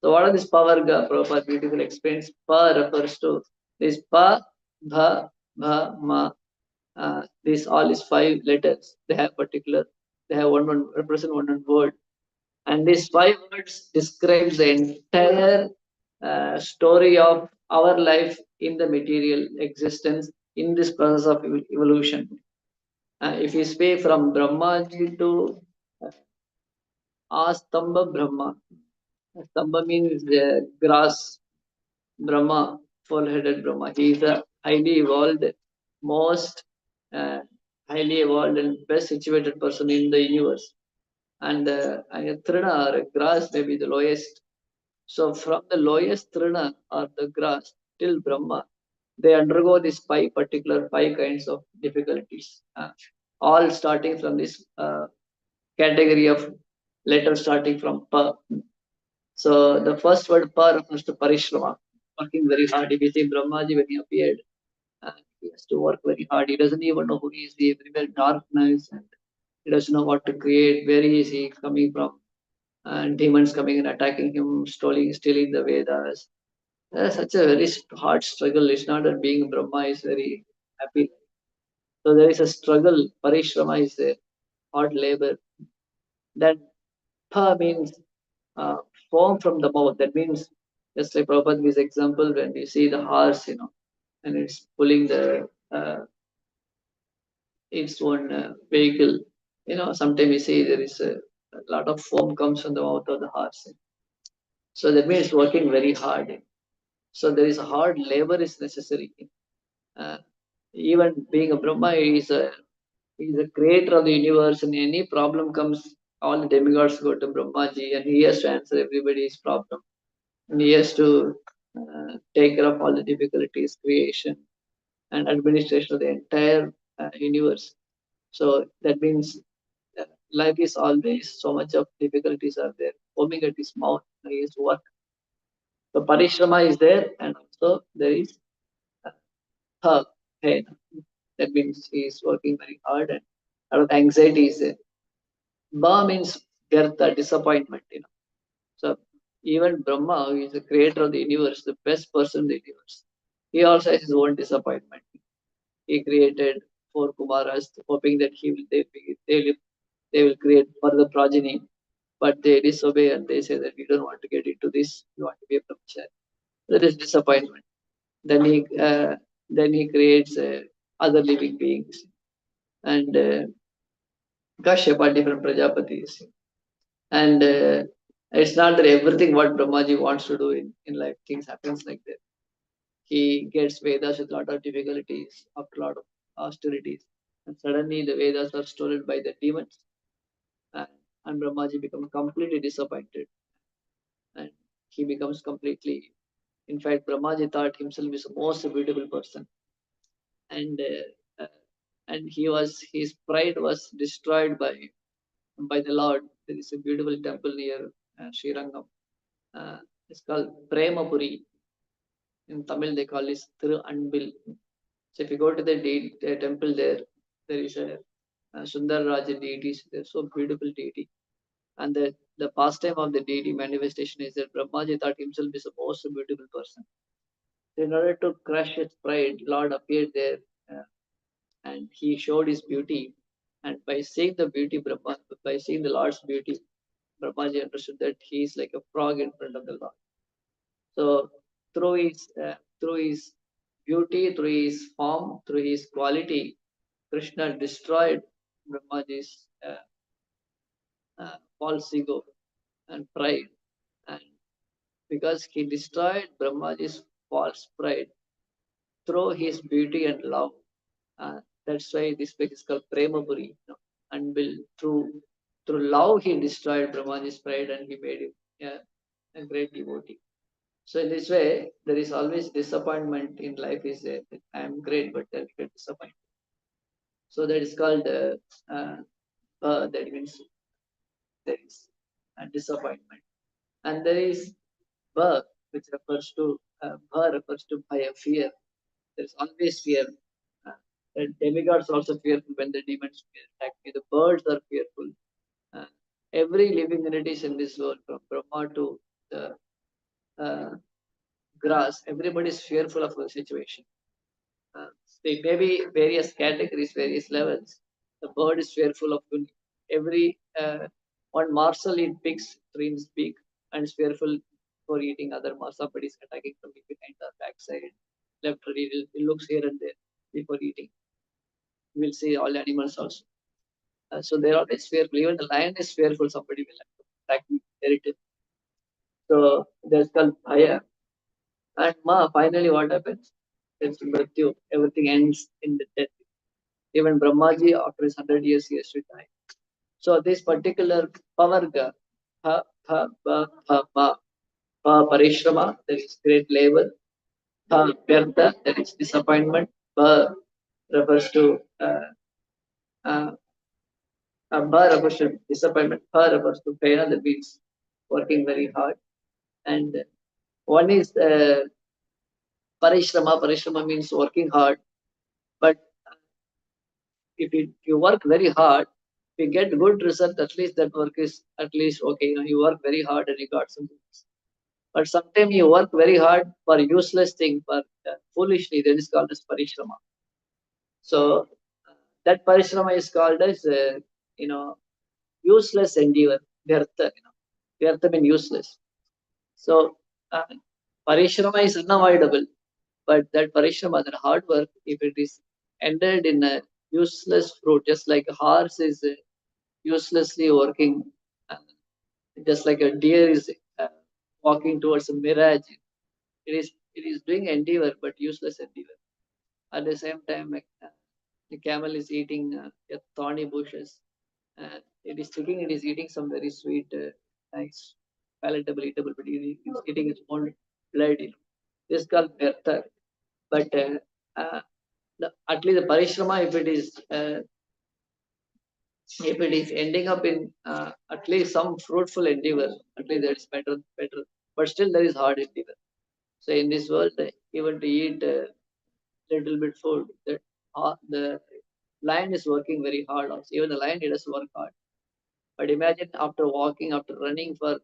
So what are these pavarga? Prabhupada beautifully explains. Pa refers to this pa, bha, bha, ma. These all is 5 letters. They have one represent one word. And these 5 words describes the entire story of our life in the material existence in this process of evolution. If you speak from Brahmaji to Astamba Brahma. Astamba means the grass Brahma, full-headed Brahma. He is a highly evolved, most highly evolved and best situated person in the universe. And a trina or a grass may be the lowest. So from the lowest trina or the grass till Brahma, they undergo these 5 kinds of difficulties. All starting from this category of letters starting from pa. So the first word pa refers to parishrama, working very hard. If you see Brahmaji when he appeared, he has to work very hard. He doesn't even know who he is. He everywhere darkness and he doesn't know what to create. Where is he coming from? And demons coming and attacking him, stealing the Vedas. That's such a very hard struggle. It's not that being Brahma is very happy. So there is a struggle. Parishrama is there, hard labor. Then pa means foam from the mouth. That means, just like Prabhupada gives example, when you see the horse, and it's pulling its own vehicle. Sometimes you see there is a lot of foam comes from the mouth of the horse. So that means working very hard. So there is a hard labor is necessary. Uh, even being a Brahma is a creator of the universe, and any problem comes, all the demigods go to Brahmaji, and he has to answer everybody's problem. And he has to take care of all the difficulties, creation and administration of the entire universe. So that means life is always so much of difficulties are there. Foaming at his mouth, he has to work. So parishrama is there, and also there is pain. That means he is working very hard, and a lot of anxiety is there. Ba means Vyartha, disappointment. So even Brahma, who is the creator of the universe, the best person in the universe, he also has his own disappointment. He created 4 Kumaras, hoping that they will create further progeny, but they disobey and they say that we don't want to get into this. We want to be a brahmachari. That is disappointment. Then he creates other living beings, and Kashyapa, different Prajapatis. And it's not that everything what Brahmaji wants to do in life, things happens like that. He gets Vedas with a lot of difficulties, after a lot of austerities. And suddenly the Vedas are stolen by the demons. And Brahmaji becomes completely disappointed. And he becomes completely, in fact, Brahmaji thought himself is the most beautiful person. And his pride was destroyed by the Lord. There is a beautiful temple near Srirangam. It's called Premapuri. In Tamil, they call it Thiru Anbil. So if you go to the temple there is a Sundar Raja deity. They're so beautiful deity. And the pastime of the deity manifestation is that Brahmaji thought himself is the most beautiful person. So in order to crush his pride, Lord appeared there and he showed his beauty. And by seeing the beauty, by seeing the Lord's beauty, Brahmaji understood that he is like a frog in front of the Lord. So through his beauty, through his form, through his quality, Krishna destroyed Brahmaji's false ego and pride. And because he destroyed Brahmaji's false pride through his beauty and love, that's why this place is called Premapuri. And through love, he destroyed Brahmaji's pride and he made him a great devotee. So in this way, there is always disappointment in life. Is that I am great, but then you get disappointed. So that is called that means there is a disappointment, and there is ba, which refers to bhaya, fear. There is always fear. The demigods are also fearful when the demons attack me. The birds are fearful. Every living entity in this world, from Brahma to the grass, everybody is fearful of the situation. There may be various categories, various levels. The bird is fearful of every one morsel it picks, dreams big, and is fearful for eating other morsels. Somebody is attacking from behind or backside, left or right. It looks here and there before eating. You will see all animals also. So they're always fearful. Even the lion is fearful. Somebody will attack me. So there's called bhaya. And finally, what happens? It's mrityu. Everything ends in the death. Even Brahmaji, after his 100 years, he has to die. So this particular pavarga, pa, pa, ba, pa, ba, pa, parishrama, that is great labor. Pa, vyartha, that is disappointment. Pa refers to ba refers to disappointment. Pa refers to pena, that means working very hard. And one is parishrama. Parishrama means working hard. But if you work very hard, if you get good result, at least that work is at least okay. You work very hard and you got something. But sometimes you work very hard for useless thing, for foolishly. That is called as parishrama. So that parishrama is called as, useless endeavor. Vyartha, Vyartha means useless. So, parishrama is unavoidable, but that parishrama, that hard work, if it is ended in a useless fruit, just like a horse is uselessly working, uh, just like a deer is walking towards a mirage, it is doing endeavor, but useless endeavor. At the same time, the camel is eating thorny bushes. It is thinking it is eating some very sweet, nice, palatable, eatable, but it is eating its own blood. This is called Vyartha. But at least the parishrama, if it is ending up in at least some fruitful endeavor, at least that is better. But still, there is hard endeavor. So in this world, even to eat little bit food, the lion is working very hard. Also, even the lion, it does work hard. But imagine after walking, after running for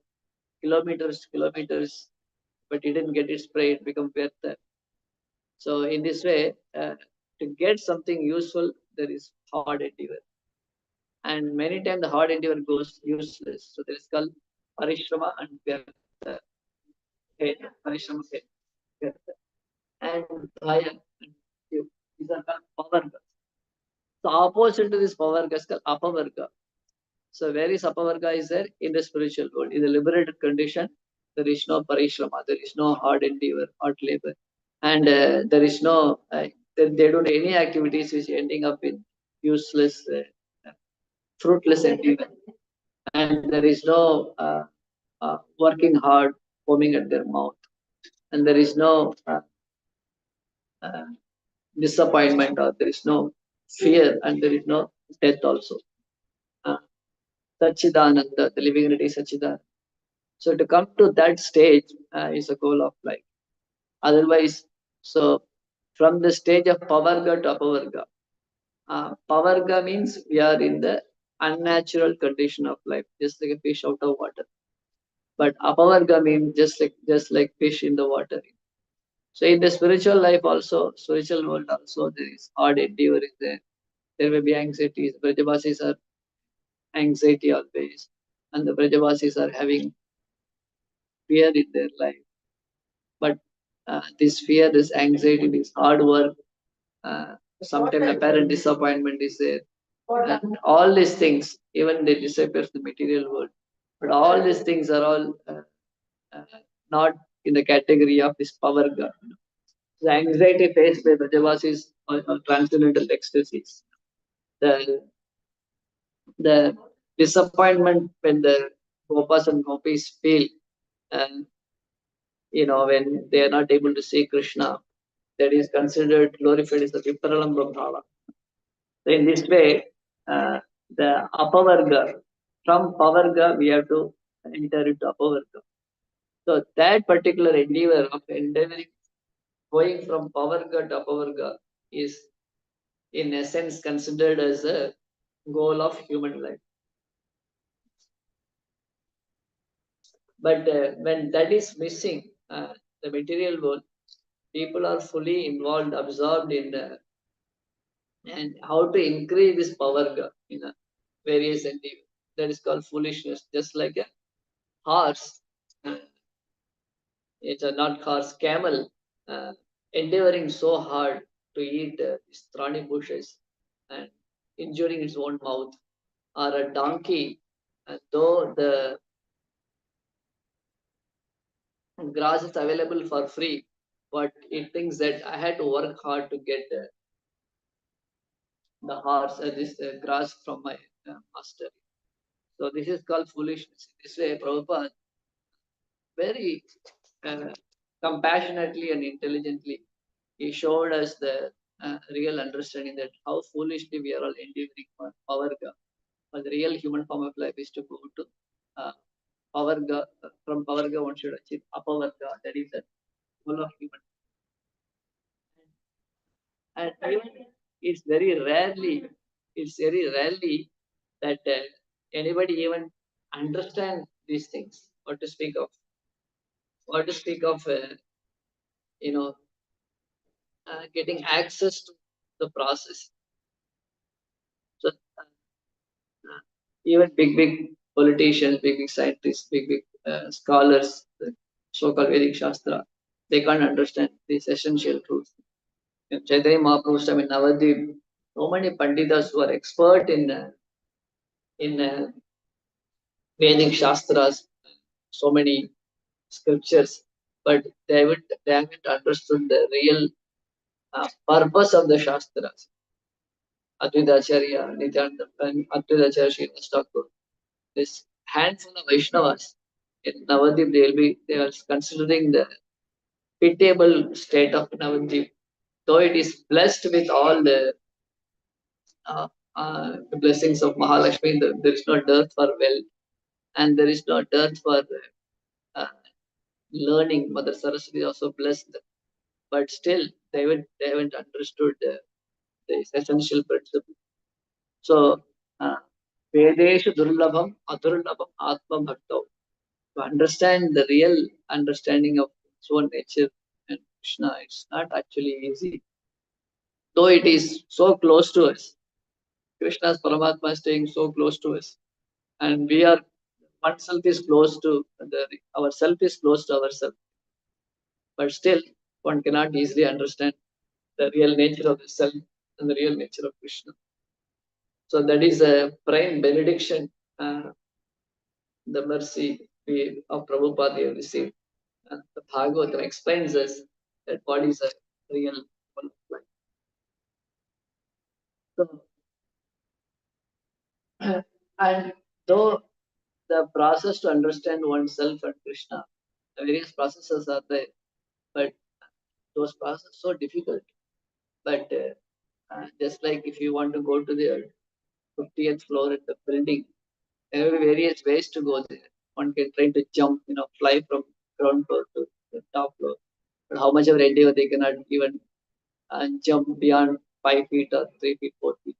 kilometers, but he didn't get its prey, it becomes Vyartha. So in this way, to get something useful, there is hard endeavor. And many times the hard endeavor goes useless. So there is called parishrama and Vyartha. Parishrama, Vyartha. And Dhaya and Yu. These are called pavarga. So opposite to this pavarga is called apavarga. So where is apavarga is there? In the spiritual world. In the liberated condition, there is no parishrama, there is no hard endeavor, hard labor. And there is no, they don't do any activities which ending up in useless, fruitless endeavor. And there is no working hard, foaming at their mouth. And there is no uh, disappointment, or there is no fear, and there is no death also. Sachidananda, the living entity Sachidananda. So to come to that stage is a goal of life. Otherwise, so from the stage of pavarga to apavarga, pavarga means we are in the unnatural condition of life, just like a fish out of water. But apavarga means just like fish in the water. So in the spiritual life also, spiritual world also, there is hard endeavor is there. There may be anxieties. Brajavasis are anxiety always, and the Brajavasis are having fear in their life. But this fear, this anxiety, this hard work, sometimes apparent disappointment is there. And all these things, even they disappear from the material world. But all these things are all uh, not in the category of this power God. The anxiety faced by Brajavasis or transcendental ecstasies. The disappointment when the Gopas and Gopis feel, when they are not able to see Krishna, that is considered glorified as the Vipralam Brahmala. So in this way, the Apavarga, from Pavarga, we have to enter into Apavarga. So that particular endeavor of endeavoring, going from Pavarga to Apavarga is in essence considered as a goal of human life. But when that is missing, the material world, people are fully involved, absorbed in and how to increase this power in various endeavor. That is called foolishness. Just like a horse, it's a not horse, camel, endeavoring so hard to eat these thorny bushes and injuring its own mouth, or a donkey, though the grass is available for free, but it thinks that I had to work hard to get the horse, this grass from my master. So this is called foolishness. This way, Prabhupada very compassionately and intelligently, he showed us the real understanding that how foolishly we are all endeavoring for pavarga. But the real human form of life is to go to pavarga. From pavarga, one should achieve apavarga. That is the goal of human. And even it's very rarely that anybody even understand these things. What to speak of you know getting access to the process. even big politicians, big scientists, big scholars, the so-called Vedic Shastra, they can't understand these essential truths. In Chaitanya Mahaprabhu's time in Navadvip, so many Panditas who are expert in Vedic Shastras, so many scriptures, but they haven't understood the real purpose of the Shastras. Advaitacharya, Nityananda, and Advaitacharya Srinivas Thakur, this handful of Vaishnavas in Navadvip, they are considering the pitiable state of Navadvip. Though it is blessed with all the blessings of Mahalakshmi, there is no dearth for wealth, and there is no dearth for uh, learning. Mother Saraswati also blessed them, but still they haven't understood the essential principle. So, Vedeshu Durlabham Adurlabham Atma Bhaktav. To understand the real understanding of its own nature and Krishna, it's not actually easy. Though it is so close to us, Krishna's Paramatma is staying so close to us, and we are oneself is close to ourself is close to ourself, but still one cannot easily understand the real nature of the self and the real nature of Krishna. So that is a prime benediction, the mercy of Prabhupada we have received. The Bhagavatam explains us that what is a real life. So, and though the process to understand oneself and Krishna, the various processes are there, but those processes are so difficult. But just like if you want to go to the 50th floor at the building, there are various ways to go there. One can try to jump, fly from ground floor to the top floor. But how much of an endeavor, they cannot even jump beyond 5 feet or 3 feet, 4 feet.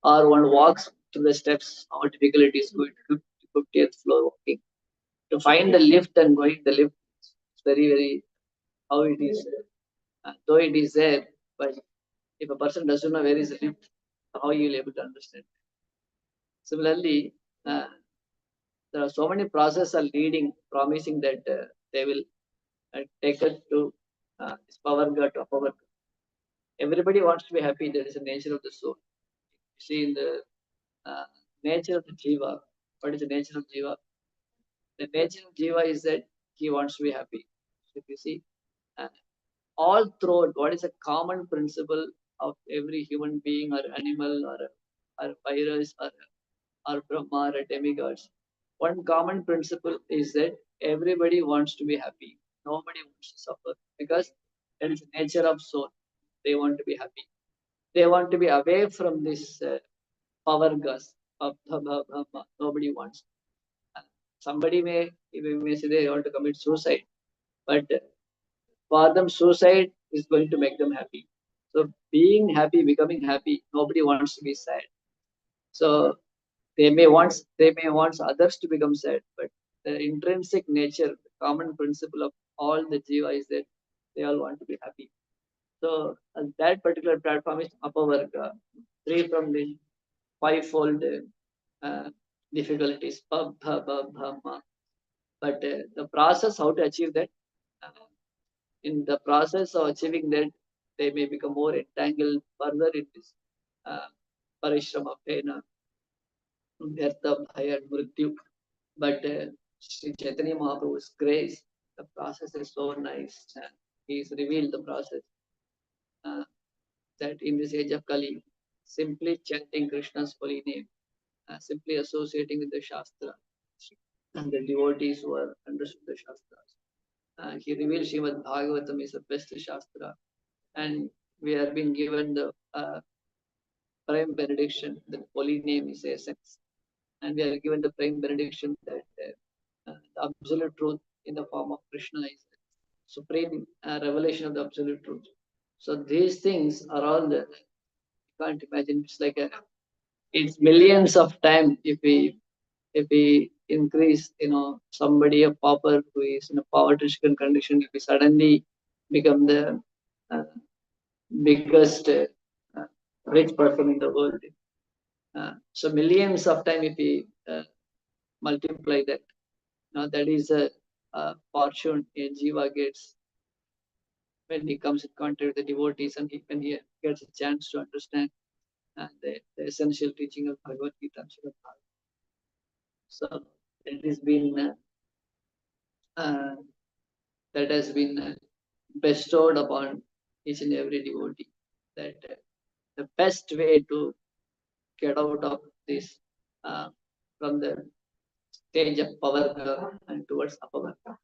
Or one walks to the steps, how difficult it is going to 50th floor walking. To find the lift and going the lift, it's very, how it is. Though it is there, but if a person doesn't know where is the lift, how you will able to understand? Similarly, there are so many processes are leading, promising that they will take us to this power gut or power. Everybody wants to be happy. That is the nature of the soul. You see in the nature of the jiva. What is the nature of jiva? The nature of jiva is that he wants to be happy. So if you see, all throughout, what is a common principle of every human being or animal or virus or Brahma or demigods? One common principle is that everybody wants to be happy. Nobody wants to suffer because that is the nature of soul. They want to be happy. They want to be away from this power gus of nobody wants. Somebody may say they want to commit suicide, but for them suicide is going to make them happy. So being happy, becoming happy, nobody wants to be sad. So they may want others to become sad, but the intrinsic nature, the common principle of all the jiva is that they all want to be happy. So that particular platform is apavarga, free from the fivefold difficulties. But the process how to achieve that, in the process of achieving that, they may become more entangled further in this parishrama, pena, vyartha, bhaya, and mrityu. But Sri Chaitanya Mahaprabhu's grace, the process is so nice. He's revealed the process that in this age of Kali, simply chanting Krishna's holy name, simply associating with the Shastra, and the devotees who are understood the Shastras. He revealed Srimad Bhagavatam is the best Shastra, and we are being given the prime benediction, the holy name is essence, and we are given the prime benediction that the absolute truth in the form of Krishna is the supreme revelation of the absolute truth. So these things are all the, you can't imagine, it's like it's millions of times if we increase, somebody, a pauper who is in a poverty-stricken condition, if we suddenly become the biggest rich person in the world, So millions of times if we multiply that, that is a fortune a jiva gets when he comes in contact with the devotees and when he gets a chance to understand the essential teaching of Bhagavad Gita. So it has been that has been bestowed upon each and every devotee, that the best way to get out of this from the stage of power and towards apavarga.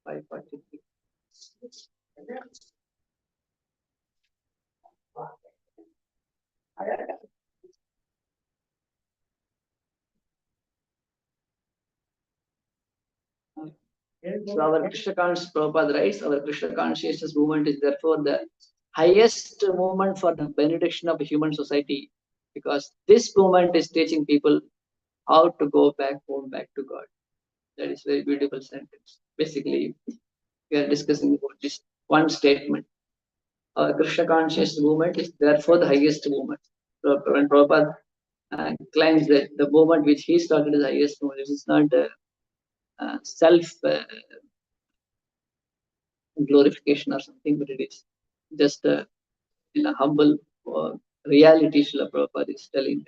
543. So our Krishna consciousness, Prabhupada writes, our Krishna consciousness movement is therefore the highest movement for the benediction of human society, because this movement is teaching people how to go back home, back to God. That is very beautiful sentence. Basically, we are discussing about this one statement. Our Krishna conscious movement is therefore the highest movement. When Prabhupada claims that the movement which he started is the highest movement, it is not self glorification or something, but it is just in a humble reality. Srila Prabhupada is telling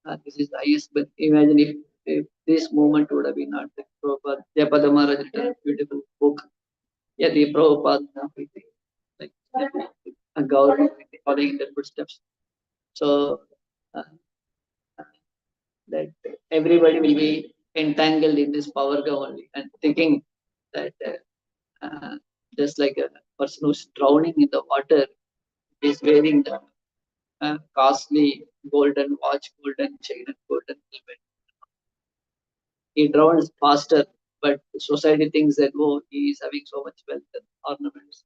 that this is the highest. But imagine if this movement would have been not there. Prabhupada, Japa Maharaj written a beautiful book. Yeah, the Prabhupada, like a government following in their footsteps. So that everybody will be entangled in this power only and thinking that just like a person who's drowning in the water is wearing the costly golden watch, golden chain, and golden helmet. He drowns faster, but society thinks that, oh, he is having so much wealth and ornaments.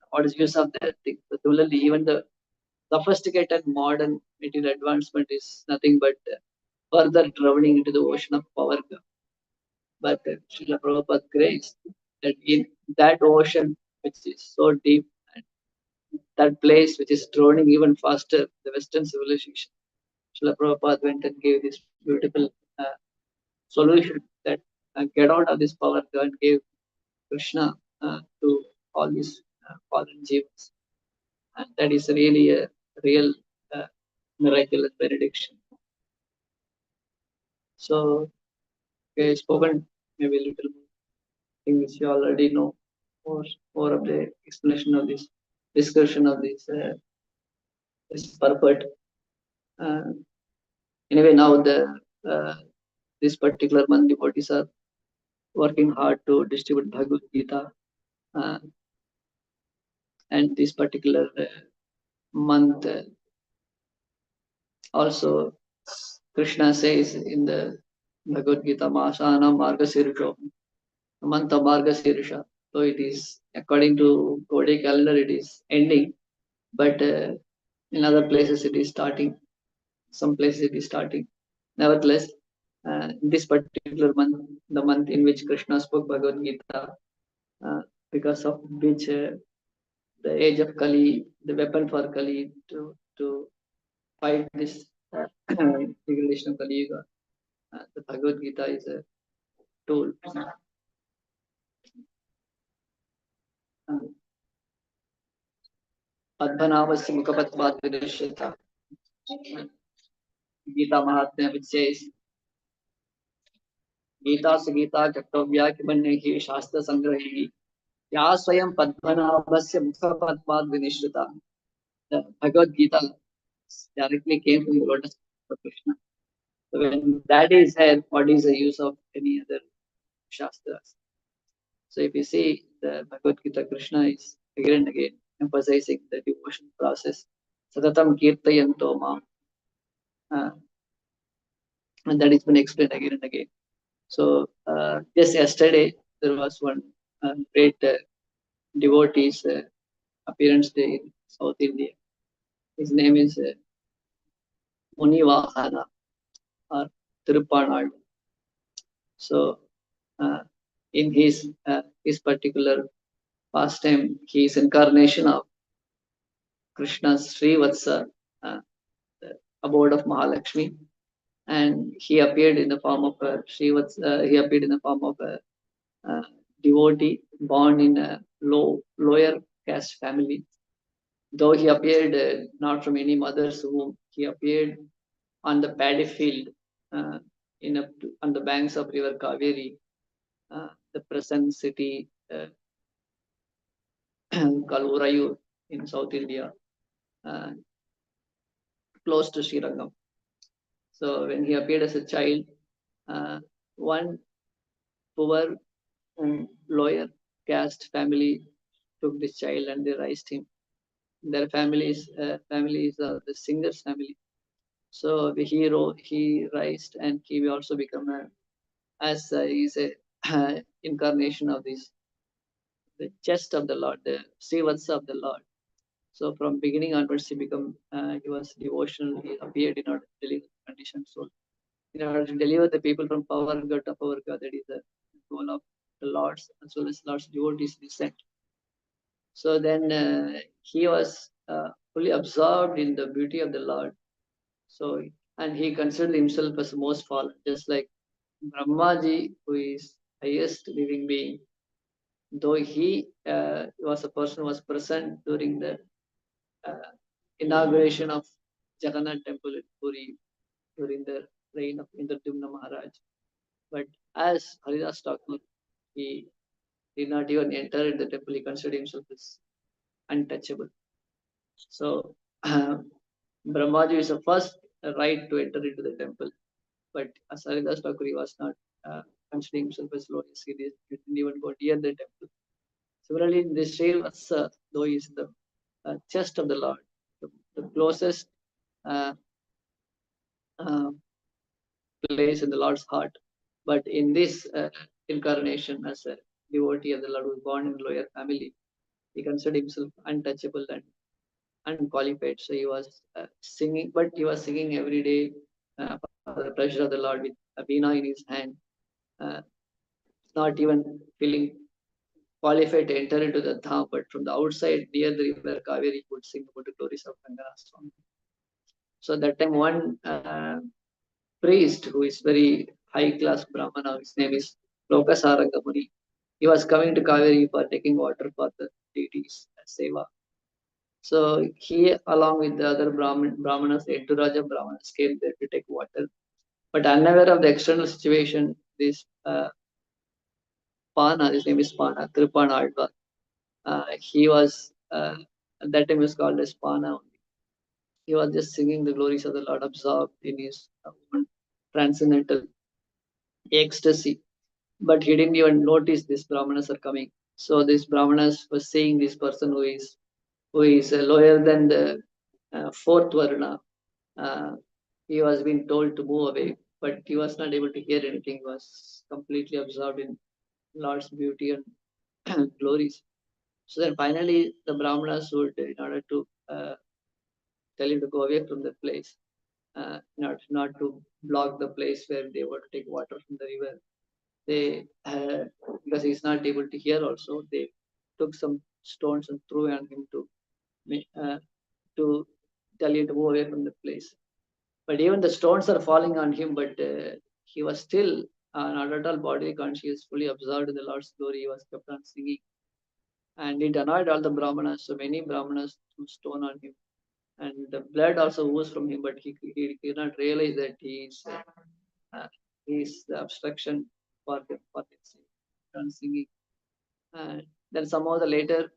What is use of that thing? So similarly, even the sophisticated modern material advancement is nothing but further drowning into the ocean of power. But Srila Prabhupada grace that in that ocean, which is so deep, and that place which is drowning even faster, the Western civilization, Srila Prabhupada went and gave this beautiful solution that get out of this power and gave Krishna to all these fallen jivas. And that is really a real miraculous benediction. So, okay, spoken maybe a little thing which you already know, more of the explanation of this discussion of this purport. Anyway, now this particular month devotees are working hard to distribute Bhagavad Gita, and this particular month also Krishna says in the Bhagavad Gita, Masana Margasirusha, the month of Margasirusha. So it is according to Gaudiya calendar, it is ending, but in other places it is starting. Some places it is starting. Nevertheless, this particular month, the month in which Krishna spoke Bhagavad Gita, because of which the age of Kali, the weapon for Kali to fight this degradation of Kali Yuga, the Bhagavad Gita is a tool. Padmanabhasya Mukapatvat Vidishyata. Gita Mahatmya, which says, Gita Sagita Chaktavya Kimannehi Shastra Sangrahi Ya Swayam Padmanabhasya Mukapatvat Vidishyata. The Bhagavad Gita directly came from the lotus of Krishna. So when that is there, what is the use of any other Shastras? So if you see the Bhagavad Gita, Krishna is again and again emphasizing the devotion process. Satatam Kirtayanto Mam. And that has been explained again and again. So just yesterday, there was one great devotee's appearance day in South India. His name is Munivahana or Tirupanal. So in his particular pastime, he is incarnation of Krishna's Srivatsa, the abode of Mahalakshmi, and he appeared in the form of a Srivatsa. He appeared in the form of a devotee born in a lower caste family. Though he appeared not from any mother's womb, he appeared on the paddy field uh, on the banks of river Kaveri, the present city called Urayur in South India, close to Srirangam. So when he appeared as a child, one poor and lower caste family took this child and they raised him. Their families are the singer's family. So the hero he raised and he will also become he's a incarnation of this the chest of the Lord, the Srivatsa of the Lord. So from beginning onwards, he was devotional. He appeared in order to deliver the conditioned soul, in order to deliver the people from power to power. That is the goal of the Lord's as well as Lord's devotees descent. So then he was fully absorbed in the beauty of the Lord. So and he considered himself as the most fallen, just like Brahmaji, who is highest living being. Though he was a person who was present during the inauguration of Jagannath temple in Puri during the reign of Indradyumna Maharaj. But as Haridas Thakur, he did not even enter the temple. He considered himself as untouchable. So Brahmaji is the first right to enter into the temple. But as Haridas Thakur, he was not considering himself as glorious. He didn't even go near the temple. Similarly, in this Srivatsa, though he is the chest of the Lord, the closest place in the Lord's heart. But in this incarnation, as a devotee of the Lord who was born in a lower family, he considered himself untouchable and unqualified. So he was singing, but he was singing every day for the pleasure of the Lord with a veena in his hand, not even feeling qualified to enter into the dham, but from the outside near the river Kaveri, he would sing about the glories of Ranganath Swami. So that time, one priest who is very high class Brahmana, his name is Lokasaranga Muni. He was coming to Kaveri for taking water for the deities seva. So he, along with the other Brahmanas, the Enturaja Brahmanas, came there to take water. But unaware of the external situation, this Pana, his name is Pana, Tripana Alva, he was, at that time he was called as Pana only. He was just singing the glories of the Lord, absorbed in his transcendental ecstasy. But he didn't even notice these Brahmanas are coming. So these Brahmanas were seeing this person who is lower than the fourth Varna. He was being told to move away, but he was not able to hear anything. He was completely absorbed in Lord's beauty and glories. So then finally the Brahmanas would, in order to tell him to go away from the place, not to block the place where they were to take water from the river. They, because he's not able to hear also, they took some stones and threw on him to tell him to move away from the place. But even the stones are falling on him, but he was still not at all bodily conscious, fully absorbed in the Lord's glory. He was kept on singing. And it annoyed all the Brahmanas. So many Brahmanas threw stone on him. And the blood also oozed from him, but he did not realize that he is the obstruction for the singing. And then somehow the later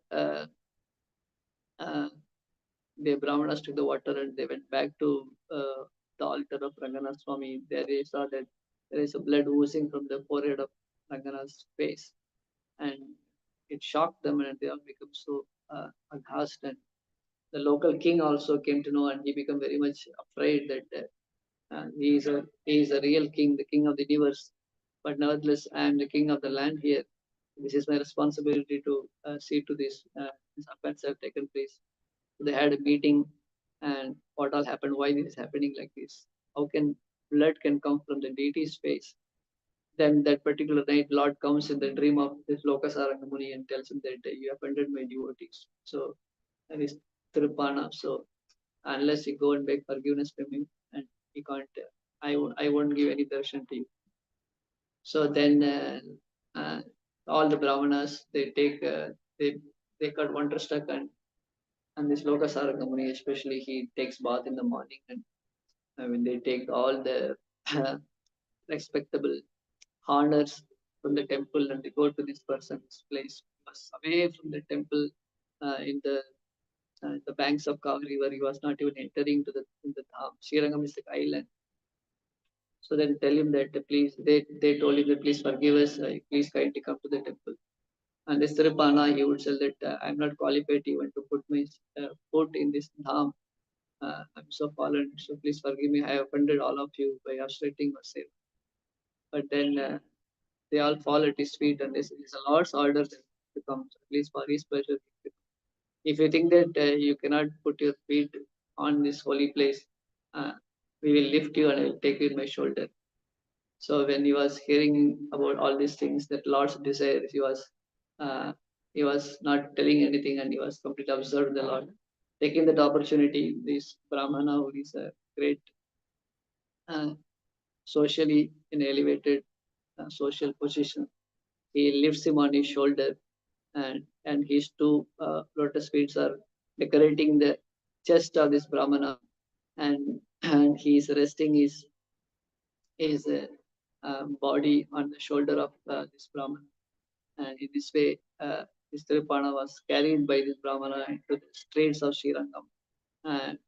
the Brahmanas took the water and they went back to the altar of Ranganath Swami. There they saw that there is a blood oozing from the forehead of Ranganath's face, and it shocked them, and they all become so aghast. And the local king also came to know, and he became very much afraid that he is a real king, the king of the universe. But nevertheless, I am the king of the land here. This is my responsibility to see to this offense have taken place. So they had a meeting, and what all happened, why this is happening like this, how can blood can come from the deity's face. Then that particular night, Lord comes in the dream of this Lokasaranga Muni and tells him that you offended my devotees. So and Tirupana. So unless you go and beg forgiveness from him, and he can't, I won't give any darshan to you. So then all the brahmanas, they take they got wonderstruck, and this Lokasaranga Muni especially, he takes bath in the morning, and I mean they take all the respectable honors from the temple, and they go to this person's place. He was away from the temple in the banks of Kaveri, where he was not even entering to the dham. Srirangam is the island. So then tell him that please, they told him that please forgive us, please kindly come to the temple. And this Tirupana, he would say that I'm not qualified even to put my foot in this dham. I'm so fallen, so please forgive me. I have offended all of you by obstructing your seva. But then they all fall at his feet, and this is a Lord's order to come, at least for his pleasure. If you think that you cannot put your feet on this holy place, we will lift you and I will take you in my shoulder. So when he was hearing about all these things, that Lord's desires, he was not telling anything, and he was completely observed the Lord. Taking that opportunity, this Brahmana, who is a great socially in elevated social position, he lifts him on his shoulder, and his two lotus feet are decorating the chest of this Brahmana, and he is resting his body on the shoulder of this Brahmana. And in this way, this Tirupana was carried by this Brahmana into the streets of Srirangam, and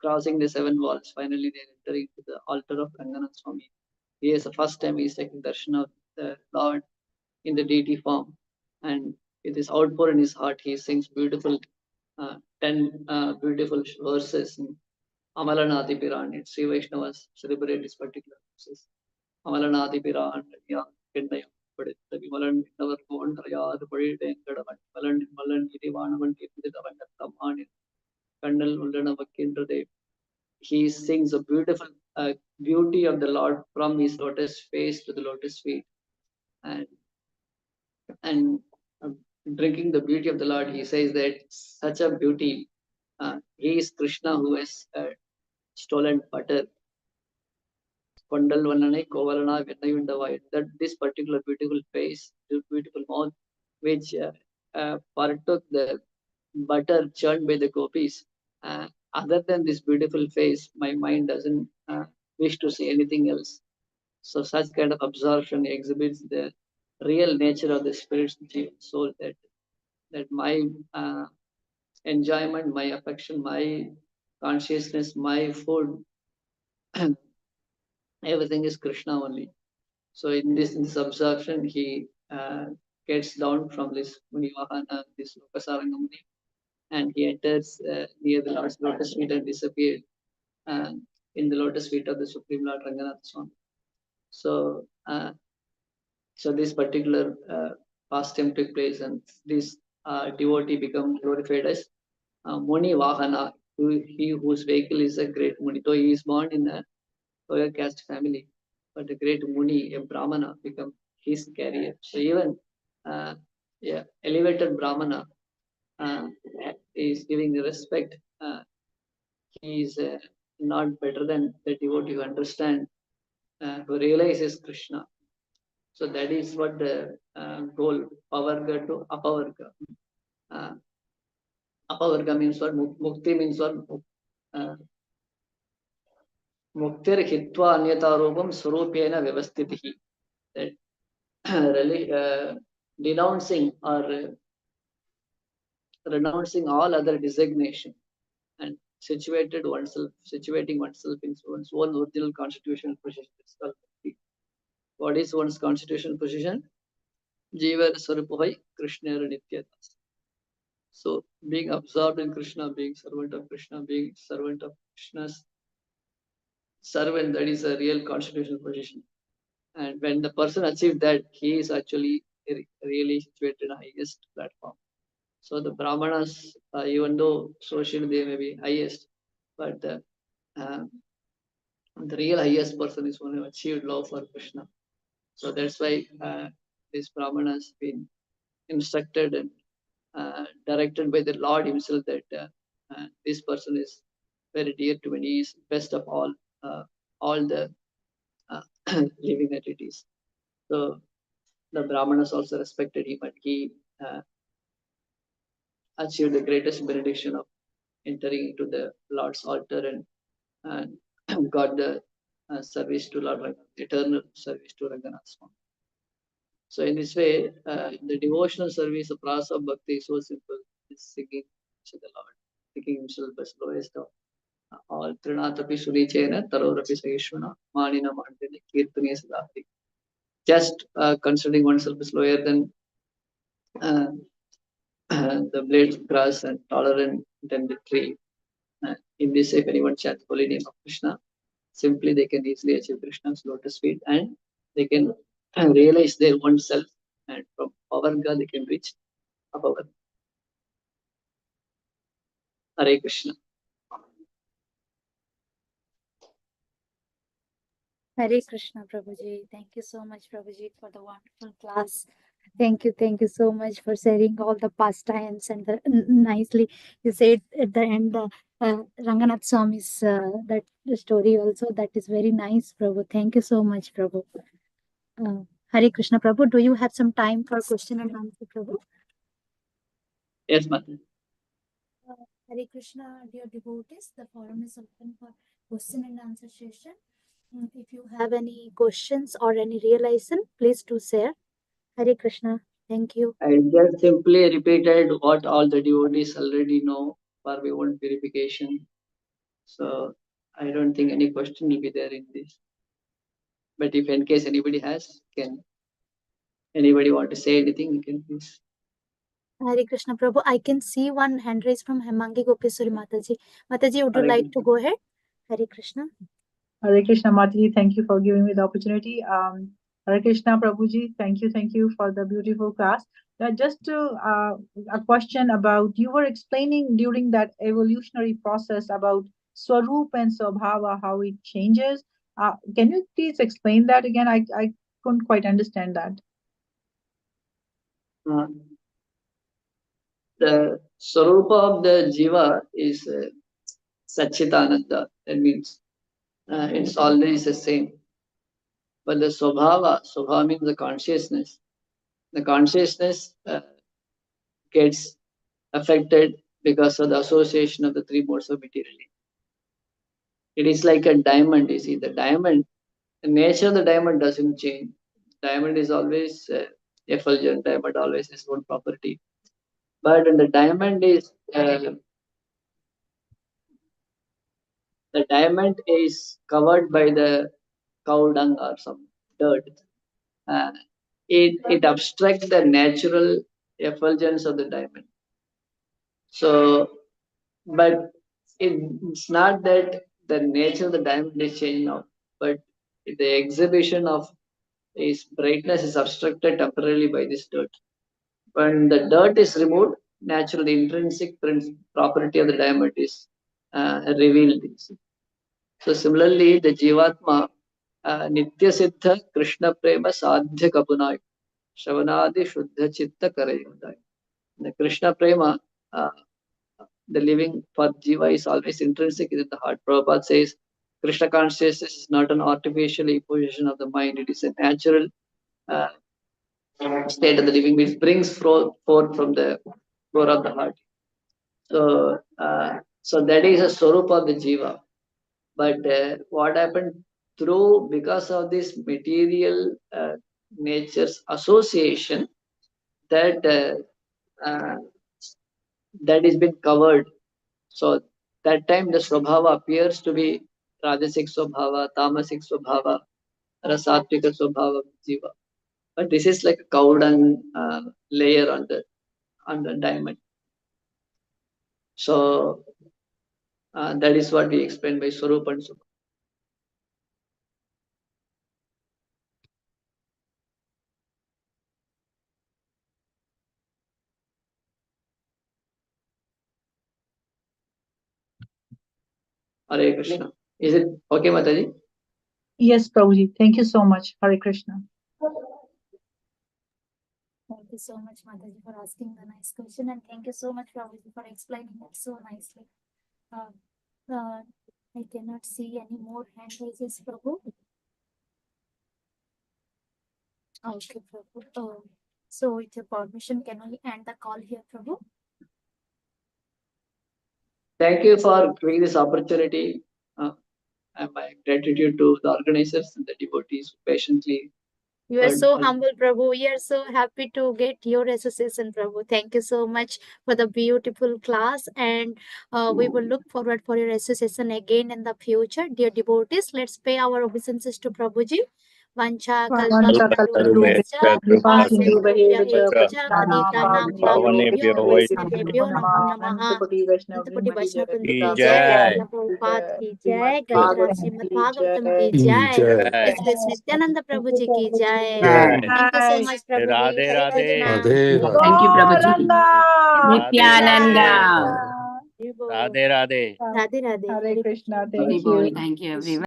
crossing the 7 walls. Finally, they enter into the altar of Ranganath Swami. Here is the first time he is taking darshan of the Lord in the deity form, and with this outpour in his heart, he sings beautiful 10 beautiful verses in Amalanadi Piran. It's Sri Vaishnavas celebrate this particular verses. Amalanadi Piran, Kendayam. படுத்த விமலன் விண்ணவர் போன்றையாது பழிடேங்கடவன் மலன் மலன் இடிவானவன் தம்மானின் கண்ணல் உள்ளன வக்கின்றதே. He sings a beautiful beauty of the Lord from his lotus face to the lotus feet, and drinking the beauty of the Lord, he says that such a beauty, he is Krishna who has stolen butter. Kondal Vananai Kovalana Venayundavai. That this particular beautiful face, beautiful mouth, which partook the butter churned by the gopis. Other than this beautiful face, my mind doesn't wish to see anything else. So such kind of absorption exhibits the real nature of the spirit's soul, that my enjoyment, my affection, my consciousness, my food, everything is Krishna only. So in this absorption, he gets down from this Munivahana, this Lokasaranga Muni, and he enters near the Lord's lotus feet and disappears in the lotus feet of the Supreme Lord Ranganath Swami. So, so this particular pastime took place, and this devotee become glorified as Muni Vahana, he whose vehicle is a great Muni. Though he is born in a lower caste family, but a great Muni, a Brahmana, become his carrier. So even elevated Brahmana is giving the respect. He is not better than the devotee who understand, who realizes Krishna. So that is what the goal, pavarga to apavarga. Apavarga means what? Mukti means what? Muktir hitva anyatarupam swarupena vyavastitihi. That really denouncing or renouncing all other designation and situating oneself in one's own original constitutional position. What is one's constitutional position? Jiva Swarupai Krishna Nityadas. So being absorbed in Krishna, being servant of Krishna, being servant of Krishna's servant, that is a real constitutional position. And when the person achieves that, he is actually really situated in the highest platform. So the Brahmanas, even though socially they may be highest, but the real highest person is one who achieved love for Krishna. So that's why this Brahmana has been instructed and directed by the Lord himself that this person is very dear to me. He is best of all the living entities. So the Brahmanas also respected him, and he achieved the greatest benediction of entering into the Lord's altar and got the service to Lord Ranganath, eternal service to Ranganath Swami. So in this way, the devotional service, the process of bhakti is so simple. It's singing to the Lord, thinking himself as lowest of all. Trinatapi Sunichena, Tarorapi Saishwana, Manina Mandina, Kirtani Sadati. Just considering oneself as lower than the blades of grass and tolerant than the tree. In this, if anyone chants holy name of Krishna, simply they can easily achieve Krishna's lotus feet and they can realize their own self, and from Pavarga they can reach Apavarga. Hare Krishna. Hare Krishna, Prabhuji. Thank you so much, Prabhuji, for the wonderful class. Thank you so much for sharing all the pastimes and nicely you said at the end Ranganath Swami's that the story also, that is very nice, Prabhu. Thank you so much, Prabhu. Hare Krishna, Prabhu. Do you have some time for question and answer, Prabhu? Yes, Mother. Hare Krishna, dear devotees. The forum is open for question and answer session. If you have any questions or any realization, please do share. Hare Krishna. Thank you. I just simply repeated what all the devotees already know for my own purification. So I don't think any question will be there in this. But if in case anybody has, anybody want to say anything, you can please. Hare Krishna, Prabhu. I can see one hand raised from Hemangi Gopeswari Mataji. Mataji, would you Hare like to Krishna. go ahead? Hare Krishna. Hare Krishna, Mataji, thank you for giving me the opportunity. Hare Krishna, Prabhuji, thank you for the beautiful class. Just a question about, you were explaining during that evolutionary process about Swarup and Swabhawa, how it changes. Can you please explain that again? I couldn't quite understand that. The Swarupa of the Jiva is Satchitananda. That means it's always the same. But the Swabhava means the consciousness. The consciousness gets affected because of the association of the three modes of material. It is like a diamond, you see. The diamond, the nature of the diamond doesn't change. Diamond is always effulgent, diamond always has one property. But when the diamond is covered by the cow dung or some dirt, it obstructs the natural effulgence of the diamond. So, but it's not that the nature of the diamond is changing now, but the exhibition of its brightness is obstructed temporarily by this dirt. When the dirt is removed, naturally the intrinsic property of the diamond is revealed. So similarly, the Jivatma, Nitya Siddha Krishna Prema Sadhya Kapunai, Shavanadi Shuddha Chitta Karayodai. The Krishna Prema, the living for Jiva is always intrinsic in the heart. Prabhupada says, Krishna consciousness is not an artificial imposition of the mind, it is a natural state of the living, which brings forth from the core of the heart. So, so that is a Swarup of the Jiva. But what happened because of this material nature's association, that is been covered. So that time the Swabhava appears to be Rajasic Swabhava, Tamasic Swabhava, Rasatvika Swabhava Jiva. But this is like a cow dung layer on the diamond. So that is what we explain by Swarup and Swabhava. Hare Krishna. Is it okay, Mataji? Yes, Prabhuji. Thank you so much. Hare Krishna. Thank you so much, Mataji, for asking the nice question, and thank you so much, Prabhuji, for explaining it so nicely. I cannot see any more hand raises, Prabhu. Okay, Prabhu. So, with your permission, can we end the call here, Prabhu? Thank you for giving this opportunity. And my gratitude to the organizers and the devotees who patiently You are heard so all. humble, Prabhu. We are so happy to get your association, Prabhu. Thank you so much for the beautiful class, and we will look forward for your association again in the future. Dear devotees, let's pay our obeisances to Prabhuji. Vancha kalpatarubhyascha कृपा सिंधु कृपासिन्धुभ्य रहेव च एव च पतितानां पतितानां पावनेभ्यो पावनेभ्यो वैष्णवेभ्यो नमो नमः। अनंतकोटि वैष्णव अनंतकोटि वृंद वैष्णव वृंद की की जय जय, जय श्रील प्रभुपाद की जय, श्रीमद् गीता भागवतम श्रीमद् की भागवतम जय की जय, जय इस नित्यानंद प्रभु जी की जय। जय। Thank you so much, Prabhuji. Radhe Hare Radhe Krishna. Radhe Radhe Thank you, Prabhuji. Radhe Nityananda. Radhe Radhe Radhe Radhe. Hare Krishna, Hare thank Krishna. you. Thank you, everyone.